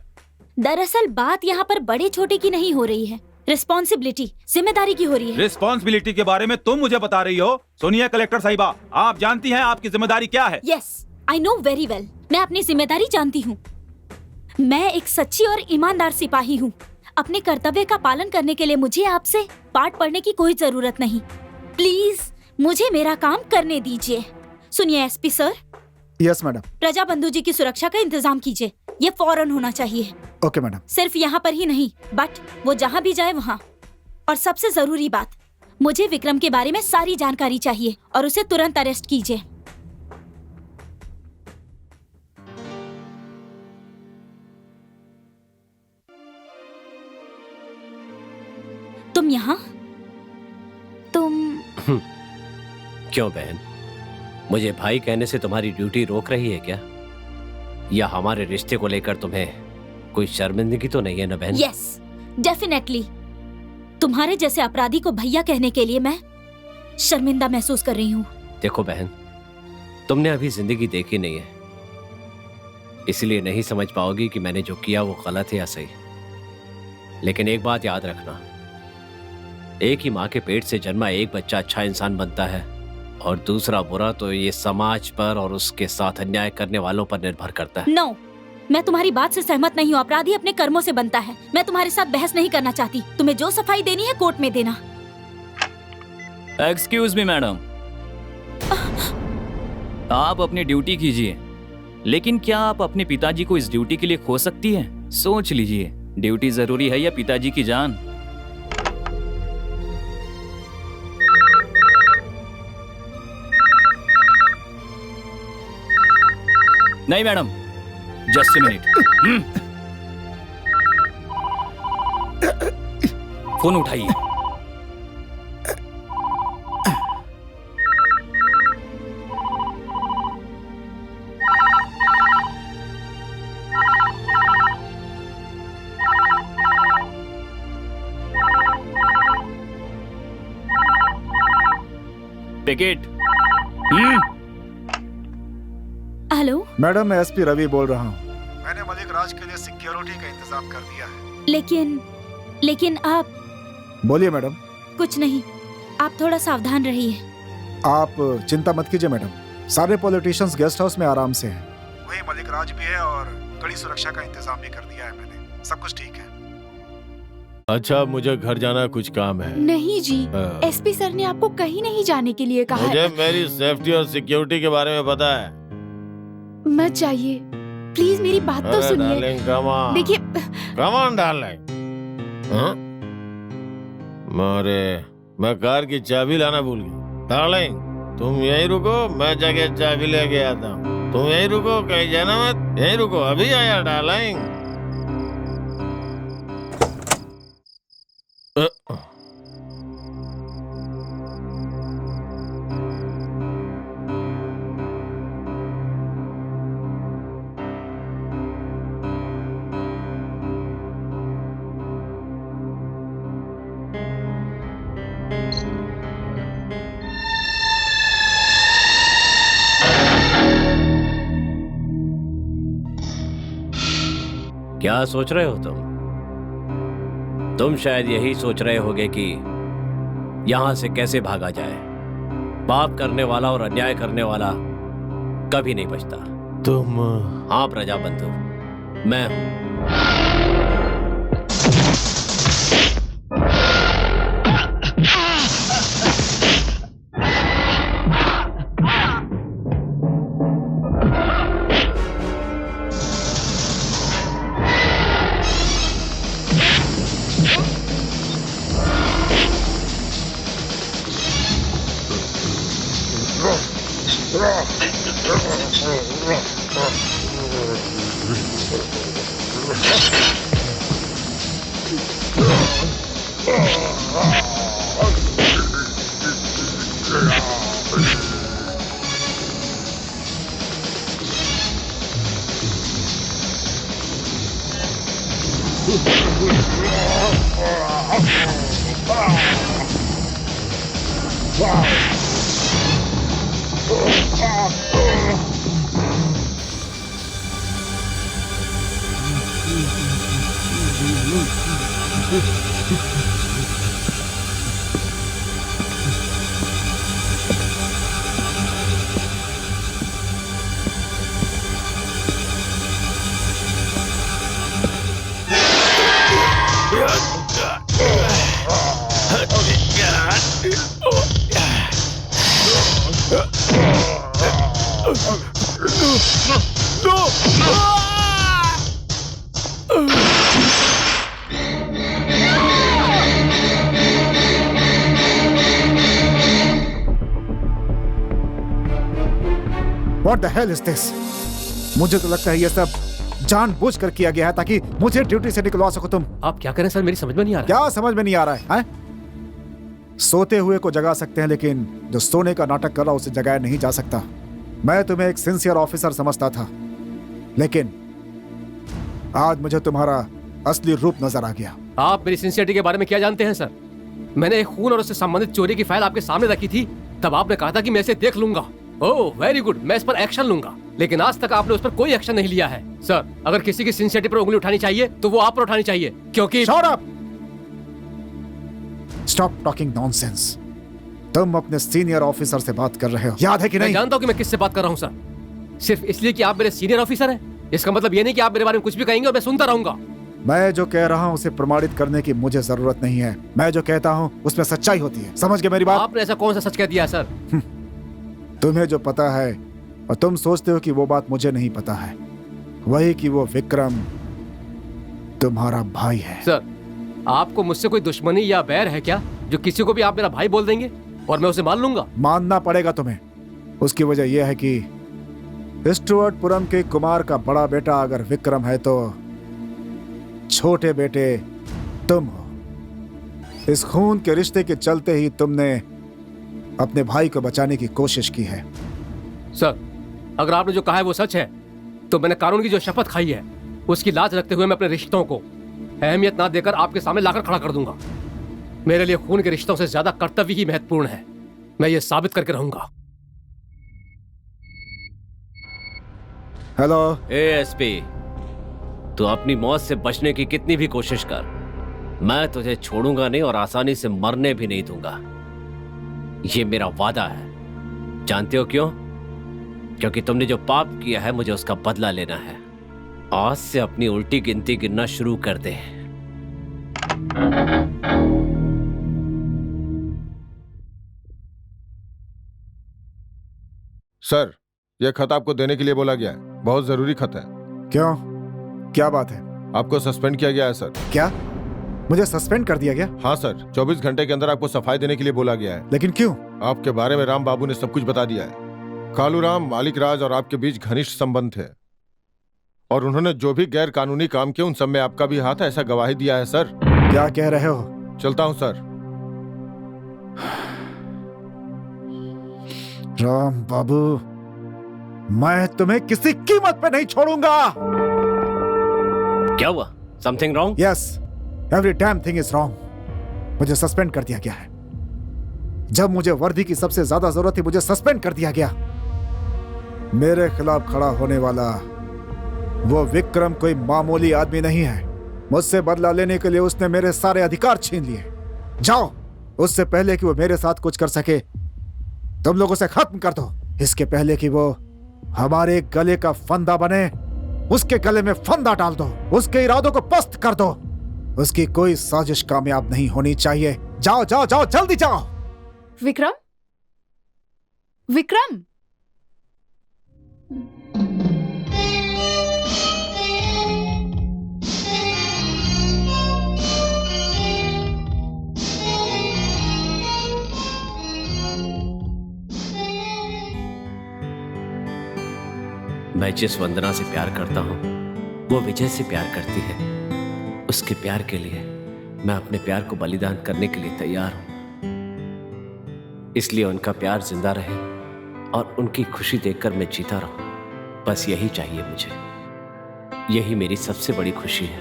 दरअसल बात यहाँ पर बड़े छोटे की नहीं हो रही है, रिस्पॉन्सिबिलिटी, जिम्मेदारी की हो रही है। रिस्पॉन्सिबिलिटी के बारे में तुम मुझे बता रही हो? सुनिए कलेक्टर साहिबा, आप जानती हैं आपकी जिम्मेदारी क्या है? Yes, I know very well. मैं अपनी जिम्मेदारी जानती हूँ। मैं एक सच्ची और ईमानदार सिपाही हूँ। अपने कर्तव्य का पालन करने के लिए मुझे आपसे पाठ पढ़ने की कोई जरूरत नहीं। प्लीज मुझे मेरा काम करने दीजिए। सुनिए एसपी सर। Yes madam. प्रजा बंधु जी की सुरक्षा का इंतजाम कीजिए। ये फौरन होना चाहिए। Okay madam. सिर्फ यहाँ पर ही नहीं, बट वो जहाँ भी जाए वहाँ। और सबसे जरूरी बात, मुझे विक्रम के बारे में सारी जानकारी चाहिए और उसे तुरंत अरेस्ट कीजिए। तुम यहाँ? तुम क्यों बहन, मुझे भाई कहने से तुम्हारी ड्यूटी रोक रही है क्या? या हमारे रिश्ते को लेकर तुम्हें कोई शर्मिंदगी तो नहीं है ना बहन? Yes, definitely. तुम्हारे जैसे अपराधी को भैया कहने के लिए मैं शर्मिंदा महसूस कर रही हूँ। देखो बहन, तुमने अभी जिंदगी देखी नहीं है, इसलिए नहीं समझ पाओगी कि मैंने जो किया वो गलत है या सही। लेकिन एक बात याद रखना, एक ही माँ के पेट से जन्मा एक बच्चा अच्छा इंसान बनता है और दूसरा बुरा तो ये समाज पर और उसके साथ अन्याय करने वालों पर निर्भर करता है। नो, मैं तुम्हारी बात से सहमत नहीं हूँ। अपराधी अपने कर्मों से बनता है। मैं तुम्हारे साथ बहस नहीं करना चाहती। तुम्हें जो सफाई देनी है कोर्ट में देना। एक्सक्यूज मी मैडम, आप अपनी ड्यूटी कीजिए, लेकिन क्या आप अपने पिताजी को इस ड्यूटी के लिए खो सकती हैं? सोच लीजिए, ड्यूटी जरूरी है या पिताजी की जान? नहीं madam, just a minute. Phone उठाइए। टिकट। हेलो मैडम, मैं एसपी रवि बोल रहा हूँ। मैंने मलिक राज के लिए सिक्योरिटी का इंतजाम कर दिया है। लेकिन आप। बोलिए मैडम। कुछ नहीं, आप थोड़ा सावधान रहिए। आप चिंता मत कीजिए मैडम, सारे पॉलिटिशियंस गेस्ट हाउस में आराम से हैं। वही मलिक राज भी है और कड़ी सुरक्षा का इंतजाम भी कर दिया है मैंने। सब कुछ ठीक है। अच्छा, मुझे घर जाना, कुछ काम है। नहीं जी, एसपी सर ने आपको कहीं नहीं जाने के लिए कहा मुझे है। मेरी सेफ्टी और सिक्योरिटी के बारे में पता है। मत जाइए प्लीज, मेरी बात तो सुनिए। देखिए, कम ऑन डार्लिंग। मारे, मैं कार की चाबी लाना भूल गई। डार्लिंग, तुम यहीं रुको, मैं जाके चाबी लेके आता हूँ। तुम यहीं रुको, कहीं जाना मत, यहीं रुको, अभी आया डार्लिंग। क्या सोच रहे हो तुम शायद यही सोच रहे होगे कि यहां से कैसे भागा जाए। पाप करने वाला और अन्याय करने वाला कभी नहीं बचता। तुम? हाँ प्रजा बंधु, मैं हूं। What the hell is this? मुझे तो लगता है ये सब जानबूझ कर किया गया है ताकि मुझे ड्यूटी से निकलवा सको तुम। आप क्या करें सर, मेरी समझ में नहीं आ रहा। क्या समझ में नहीं आ रहा है, हैं? सोते हुए को जगा सकते हैं, लेकिन जो सोने का नाटक कर रहा उसे जगाया नहीं जा सकता। मैं तुम्हें एक सिंसियर ऑफिसर समझता था, लेकिन आज मुझे तुम्हारा असली रूप नजर आ गया। आप मेरी सिंसियरिटी के बारे में क्या जानते हैं सर? मैंने एक खून और उससे संबंधित चोरी की फाइल आपके सामने रखी थी, तब आपने कहा था कि मैं इसे देख लूंगा। ओह वेरी गुड, मैं इस पर एक्शन लूंगा, लेकिन आज तक आपने उस पर कोई एक्शन नहीं लिया है। सर, अगर किसी की सिंसियरिटी पर उंगली उठानी चाहिए तो वो आप पर उठानी चाहिए, क्योंकि Shut up! Stop talking nonsense. तुम अपने सीनियर ऑफिसर से बात कर रहे हो, याद है कि मैं नहीं? जानता हूं कि मैं किससे बात कर रहा हूं सर, सिर्फ इसलिए कि आप मेरे सीनियर ऑफिसर हैं। इसका मतलब ये नहीं कि आप मेरे बारे में कुछ भी कहेंगे और मैं सुनता रहूंगा। मैं जो कह रहा हूँ उसे प्रमाणित करने की मुझे जरूरत नहीं है। मैं जो कहता हूँ उसमें सच्चाई होती है, समझ गए मेरी बात? आपने ऐसा कौन सा सच कह दिया सर? तुम्हें जो पता है और तुम सोचते हो कि वो बात मुझे नहीं पता है, वही कि वो विक्रम तुम्हारा भाई है। सर, आपको मुझसे कोई दुश्मनी या बैर है क्या, जो किसी को भी आप मेरा भाई बोल देंगे और मैं उसे मान लूंगा? मानना पड़ेगा तुम्हें। उसकी वजह यह है कि स्टुअर्टपुरम के कुमार का बड़ा बेटा अगर विक्रम है तो छोटे बेटे तुम हो। इस खून के रिश्ते के चलते ही तुमने अपने भाई को बचाने की कोशिश की है। सर, अगर आपने जो कहा है वो सच है तो मैंने कानून की जो शपथ खाई है उसकी लाज रखते हुए मैं अपने रिश्तों को अहमियत ना देकर आपके सामने लाकर खड़ा कर दूंगा। मेरे लिए खून के रिश्तों से ज्यादा कर्तव्य ही महत्वपूर्ण है। मैं ये साबित करके रहूंगा। हेलो एएसपी, तू अपनी मौत से बचने की कितनी भी कोशिश कर, मैं तुझे छोड़ूंगा नहीं और आसानी से मरने भी नहीं दूंगा। ये मेरा वादा है। जानते हो क्यों? क्योंकि तुमने जो पाप किया है मुझे उसका बदला लेना है। आज से अपनी उल्टी गिनती गिनना शुरू कर दे। सर, यह खत आपको देने के लिए बोला गया है, बहुत जरूरी खत है। क्यों, क्या बात है? आपको सस्पेंड किया गया है सर। क्या मुझे सस्पेंड कर दिया गया? हाँ सर, 24 घंटे के अंदर आपको सफाई देने के लिए बोला गया है। लेकिन क्यों? आपके बारे में राम बाबू ने सब कुछ बता दिया है। कालूराम, मालिक राज और आपके बीच घनिष्ठ संबंध थे और उन्होंने जो भी गैर कानूनी काम किए उन सब में आपका भी हाथ है, ऐसा गवाही दिया है सर। क्या कह रहे हो? चलता हूं सर। राम बाबू, मैं तुम्हें किसी कीमत पे नहीं छोड़ूंगा। क्या हुआ? Something wrong? Yes, every damn thing is wrong. मुझे सस्पेंड कर दिया गया है। जब मुझे वर्दी की सबसे ज्यादा जरूरत थी मुझे सस्पेंड कर दिया गया। मेरे खिलाफ खड़ा होने वाला वो विक्रम कोई मामूली आदमी नहीं है। मुझसे बदला लेने के लिए उसने मेरे सारे अधिकार छीन लिए। जाओ, उससे पहले कि वो मेरे साथ कुछ कर सके तुम लोग उसे खत्म कर दो। इसके पहले कि वो हमारे गले का फंदा बने, उसके गले में फंदा डाल दो। उसके इरादों को पस्त कर दो। उसकी कोई साजिश कामयाब नहीं होनी चाहिए। जाओ जाओ जाओ, जल्दी जाओ। विक्रम, विक्रम, मैं जिस वंदना से प्यार करता हूं वो विजय से प्यार करती है। उसके प्यार के लिए मैं अपने प्यार को बलिदान करने के लिए तैयार हूं। इसलिए उनका प्यार जिंदा रहे और उनकी खुशी देखकर मैं जीता रहूं। बस यही चाहिए मुझे। यही मेरी सबसे बड़ी खुशी है।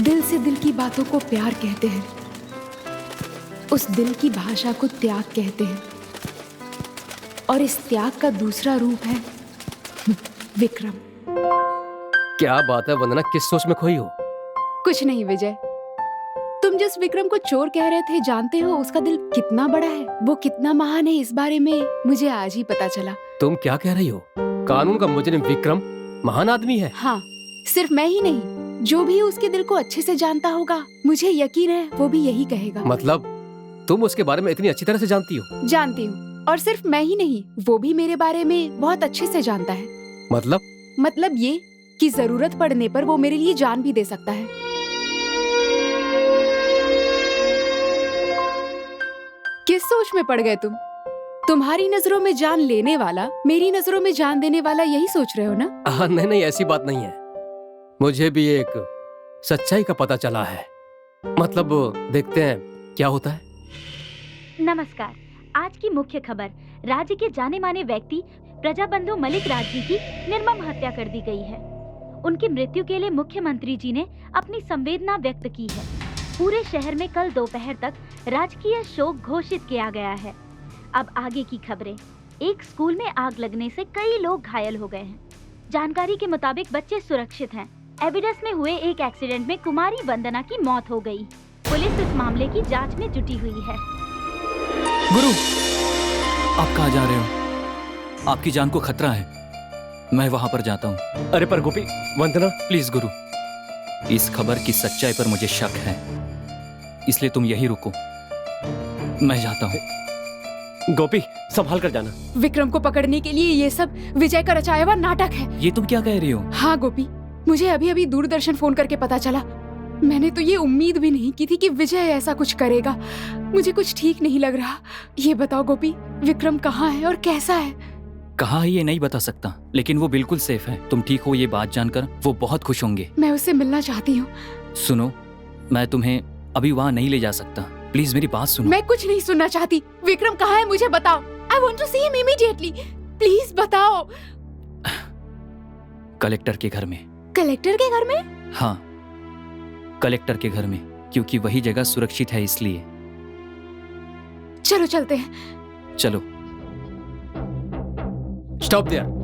दिल से दिल की बातों को प्यार कहते हैं। उस दिल की भाषा को त्याग कहते हैं और इस त्याग का दूसरा रूप है विक्रम। क्या बात है वंदना, किस सोच में खोई हो? कुछ नहीं विजय, तुम जिस विक्रम को चोर कह रहे थे जानते हो उसका दिल कितना बड़ा है, वो कितना महान है, इस बारे में मुझे आज ही पता चला। तुम क्या कह रही हो? कानून का मुजरिम विक्रम महान आदमी है? हाँ, सिर्फ मैं ही नहीं, जो भी उसके दिल को अच्छे से जानता होगा मुझे यकीन है वो भी यही कहेगा। मतलब तुम उसके बारे में इतनी अच्छी तरह से जानती हो? जानती हूँ, और सिर्फ मैं ही नहीं, वो भी मेरे बारे में बहुत अच्छे से जानता है। मतलब ये कि जरूरत पड़ने पर वो मेरे लिए जान भी दे सकता है। किस सोच में पड़ गए तुम? तुम्हारी नजरों में जान लेने वाला, मेरी नजरों में जान देने वाला, यही सोच रहे हो ना? नहीं नहीं, ऐसी बात नहीं है। मुझे भी एक सच्चाई का पता चला है। मतलब देखते हैं क्या होता है। नमस्कार। आज की मुख्य खबर, राज्य के जाने माने व्यक्ति प्रजाबंधु मलिक राज जी की निर्मम हत्या कर दी गई है। उनकी मृत्यु के लिए मुख्यमंत्री जी ने अपनी संवेदना व्यक्त की है। पूरे शहर में कल दोपहर तक राजकीय शोक घोषित किया गया है। अब आगे की खबरें। एक स्कूल में आग लगने से कई लोग घायल हो गए हैं। जानकारी के मुताबिक बच्चे सुरक्षित हैं। एविडेंस में हुए एक एक्सीडेंट में कुमारी वंदना की मौत हो गई। पुलिस इस मामले की जांच में जुटी हुई है। गुरु, आप कहाँ जा रहे हो? आपकी जान को खतरा है। मैं वहां पर जाता हूँ। अरे पर गोपी, वंदना। प्लीज गुरु, इस खबर की सच्चाई पर मुझे शक है, इसलिए तुम यहीं रुको, मैं जाता हूँ। गोपी, संभाल कर जाना। विक्रम को पकड़ने के लिए ये सब विजय का रचाया हुआ नाटक है। ये तुम क्या कह रही हो? हाँ गोपी, मुझे अभी अभी दूरदर्शन फोन करके पता चला। मैंने तो ये उम्मीद भी नहीं की थी कि विजय ऐसा कुछ करेगा। मुझे कुछ ठीक नहीं लग रहा। ये बताओ गोपी, विक्रम कहाँ है और कैसा है? कहाँ है ये नहीं बता सकता, लेकिन वो बिल्कुल सेफ है। तुम ठीक हो ये बात जानकर वो बहुत खुश होंगे। मैं उससे मिलना चाहती हूँ। सुनो, मैं तुम्हें अभी वहाँ नहीं ले जा सकता। प्लीज मेरी बात सुनो। मैं कुछ नहीं सुनना चाहती। विक्रम कहाँ है मुझे बताओ। I want to see him immediately. Please बताओ। कलेक्टर के घर में। कलेक्टर के घर में? हाँ, कलेक्टर के घर में, क्योंकि वही जगह सुरक्षित है इसलिए। चलो चलते हैं। चलो। Stop there.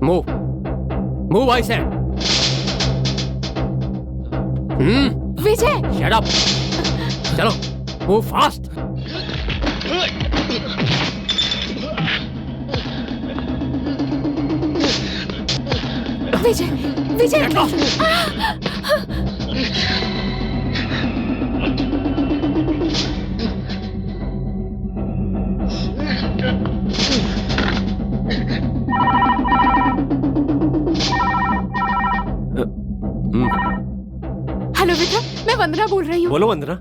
Move, move I said. Vijay, shut up. चलो, move fast. Vijay, Vijay. Hello Vikram, मैं वंदना बोल रही हूँ। बोलो वंदना।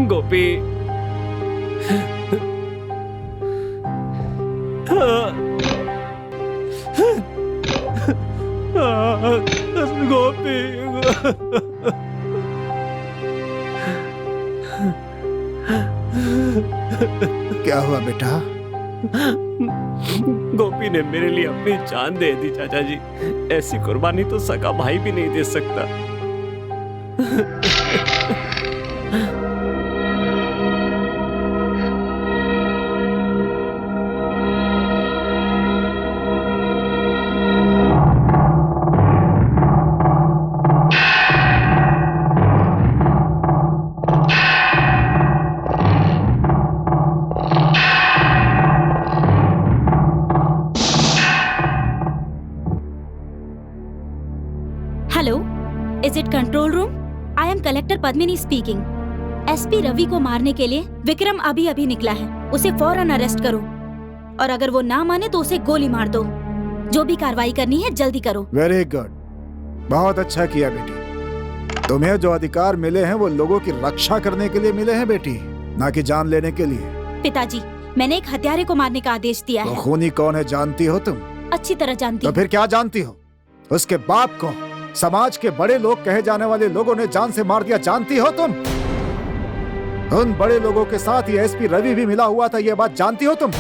गोपी, गोपी। क्या हुआ बेटा? गोपी ने मेरे लिए अपनी जान दे दी चाचा जी। ऐसी कुर्बानी तो सगा भाई भी नहीं दे सकता। Hello, is it control room? I am collector Padmini speaking. SP Ravi को मारने के लिए विक्रम अभी अभी निकला है। उसे फौरन अरेस्ट करो, और अगर वो ना माने तो उसे गोली मार दो। जो भी कार्रवाई करनी है जल्दी करो। वेरी गुड, बहुत अच्छा किया बेटी। तुम्हें जो अधिकार मिले हैं वो लोगों की रक्षा करने के लिए मिले हैं बेटी, ना कि जान लेने के लिए। पिताजी, मैंने एक हत्यारे को मारने का आदेश दिया तो है। खूनी कौन है जानती हो तुम? अच्छी तरह जानती तो हूँ। फिर क्या जानती हो? उसके बाप को समाज के बड़े लोग कहे जाने वाले लोगों ने जान से मार दिया, जानती हो तुम? उन बड़े लोगों के साथ ही एसपी रवि भी मिला हुआ था, यह बात जानती हो तुम?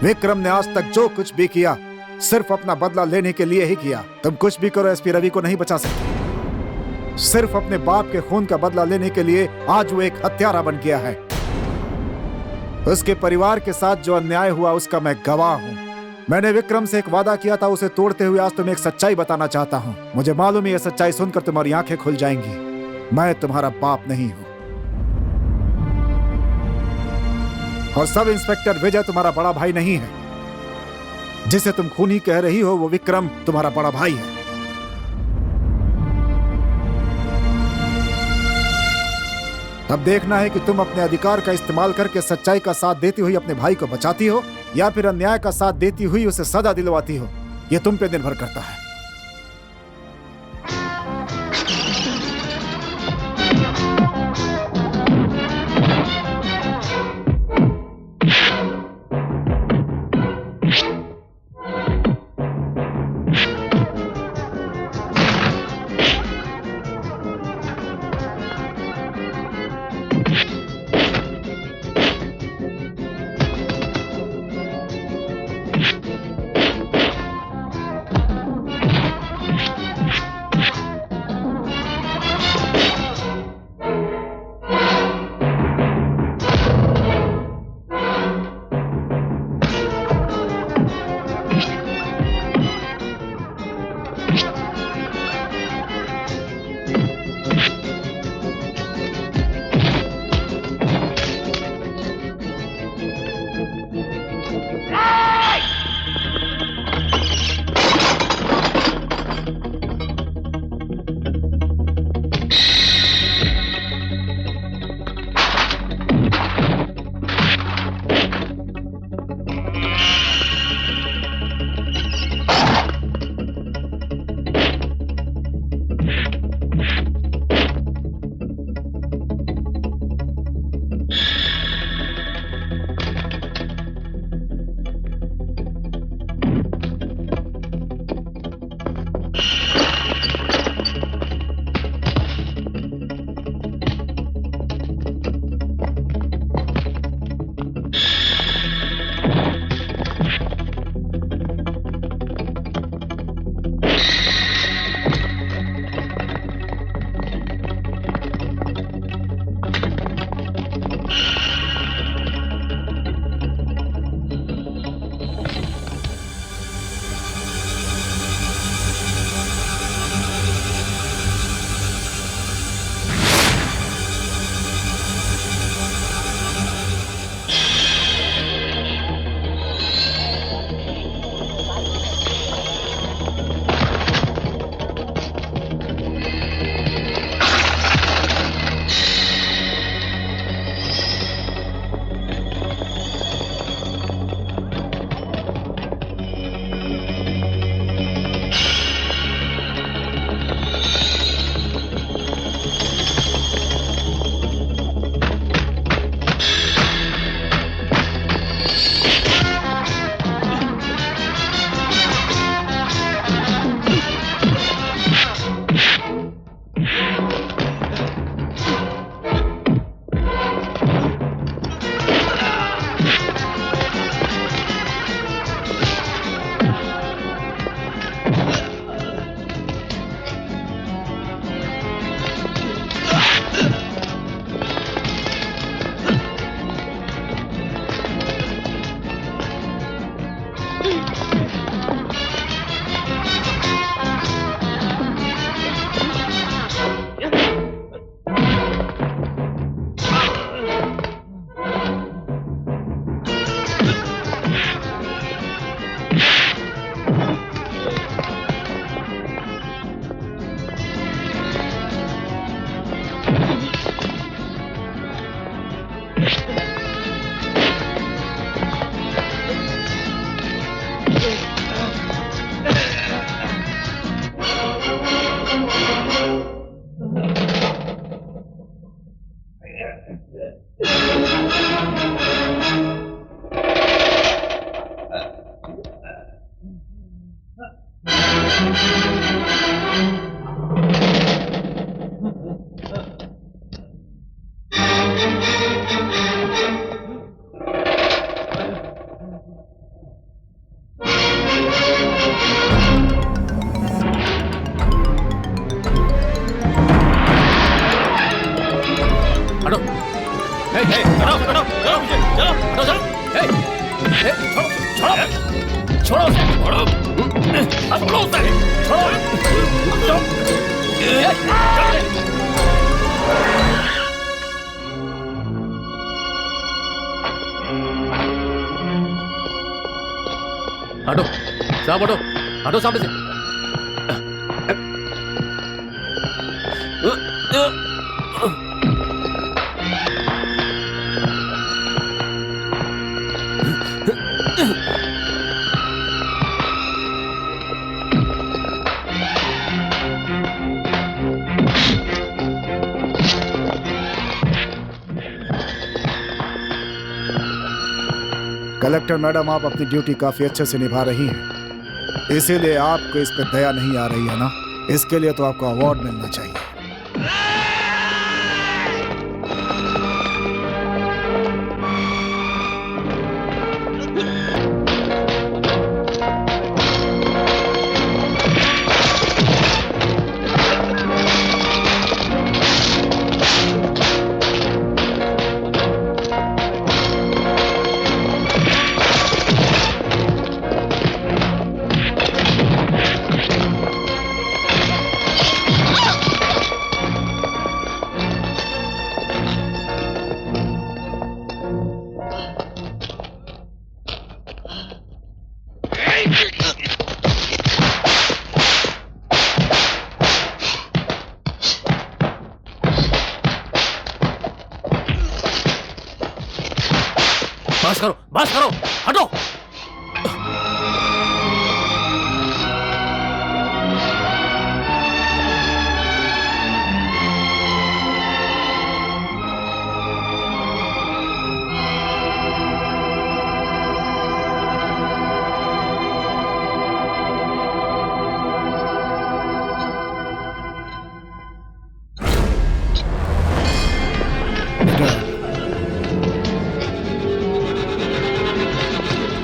विक्रम ने आज तक जो कुछ भी किया सिर्फ अपना बदला लेने के लिए ही किया। तुम कुछ भी करो, एसपी रवि को नहीं बचा सकते। सिर्फ अपने बाप के खून का बदला लेने के लिए आज वो एक हत्यारा बन गया है। उसके परिवार के साथ जो अन्याय हुआ उसका मैं गवाह हूं। मैंने विक्रम से एक वादा किया था, उसे तोड़ते हुए आज तुम्हें एक सच्चाई बताना चाहता हूं। मुझे मालूम है यह सच्चाई सुनकर तुम्हारी आंखें खुल जाएंगी। मैं तुम्हारा बाप नहीं हूं और सब इंस्पेक्टर विजय तुम्हारा बड़ा भाई नहीं है। जिसे तुम खूनी कह रही हो वो विक्रम तुम्हारा बड़ा भाई है। अब देखना है कि तुम अपने अधिकार का इस्तेमाल करके सच्चाई का साथ देती हुई अपने भाई को बचाती हो या फिर अन्याय का साथ देती हुई उसे सजा दिलवाती हो। यह तुम पे निर्भर करता है। हटो। हे, हे, हटो, हटो, चलो मुझे, चलो, हटो, चलो। हे, हे, छोड़ो, छोड़ो, छोड़ो उसे, छोड़ो, छोड़ो उसे, छोड़ो, छोड़ो, हटो, साहब हटो, हटो सामने से। कलेक्टर मैडम, आप अपनी ड्यूटी काफी अच्छे से निभा रही हैं, इसीलिए आपको इस पे दया नहीं आ रही है ना? इसके लिए तो आपको अवार्ड मिलना चाहिए। बस करो, हटो।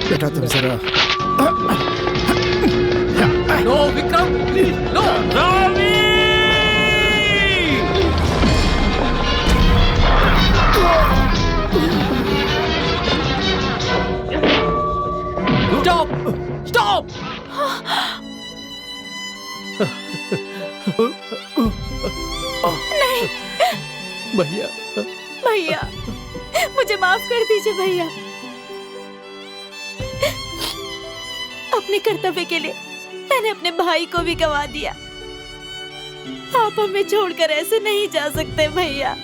बेटा तुम जरा no Vikram, no Ravi. Stop, stop. नहीं भैया, भैया, मुझे माफ कर दीजिए भैया। अपने कर्तव्य के लिए मैंने अपने भाई को भी गवा दिया। आप हमें छोड़कर ऐसे नहीं जा सकते भैया।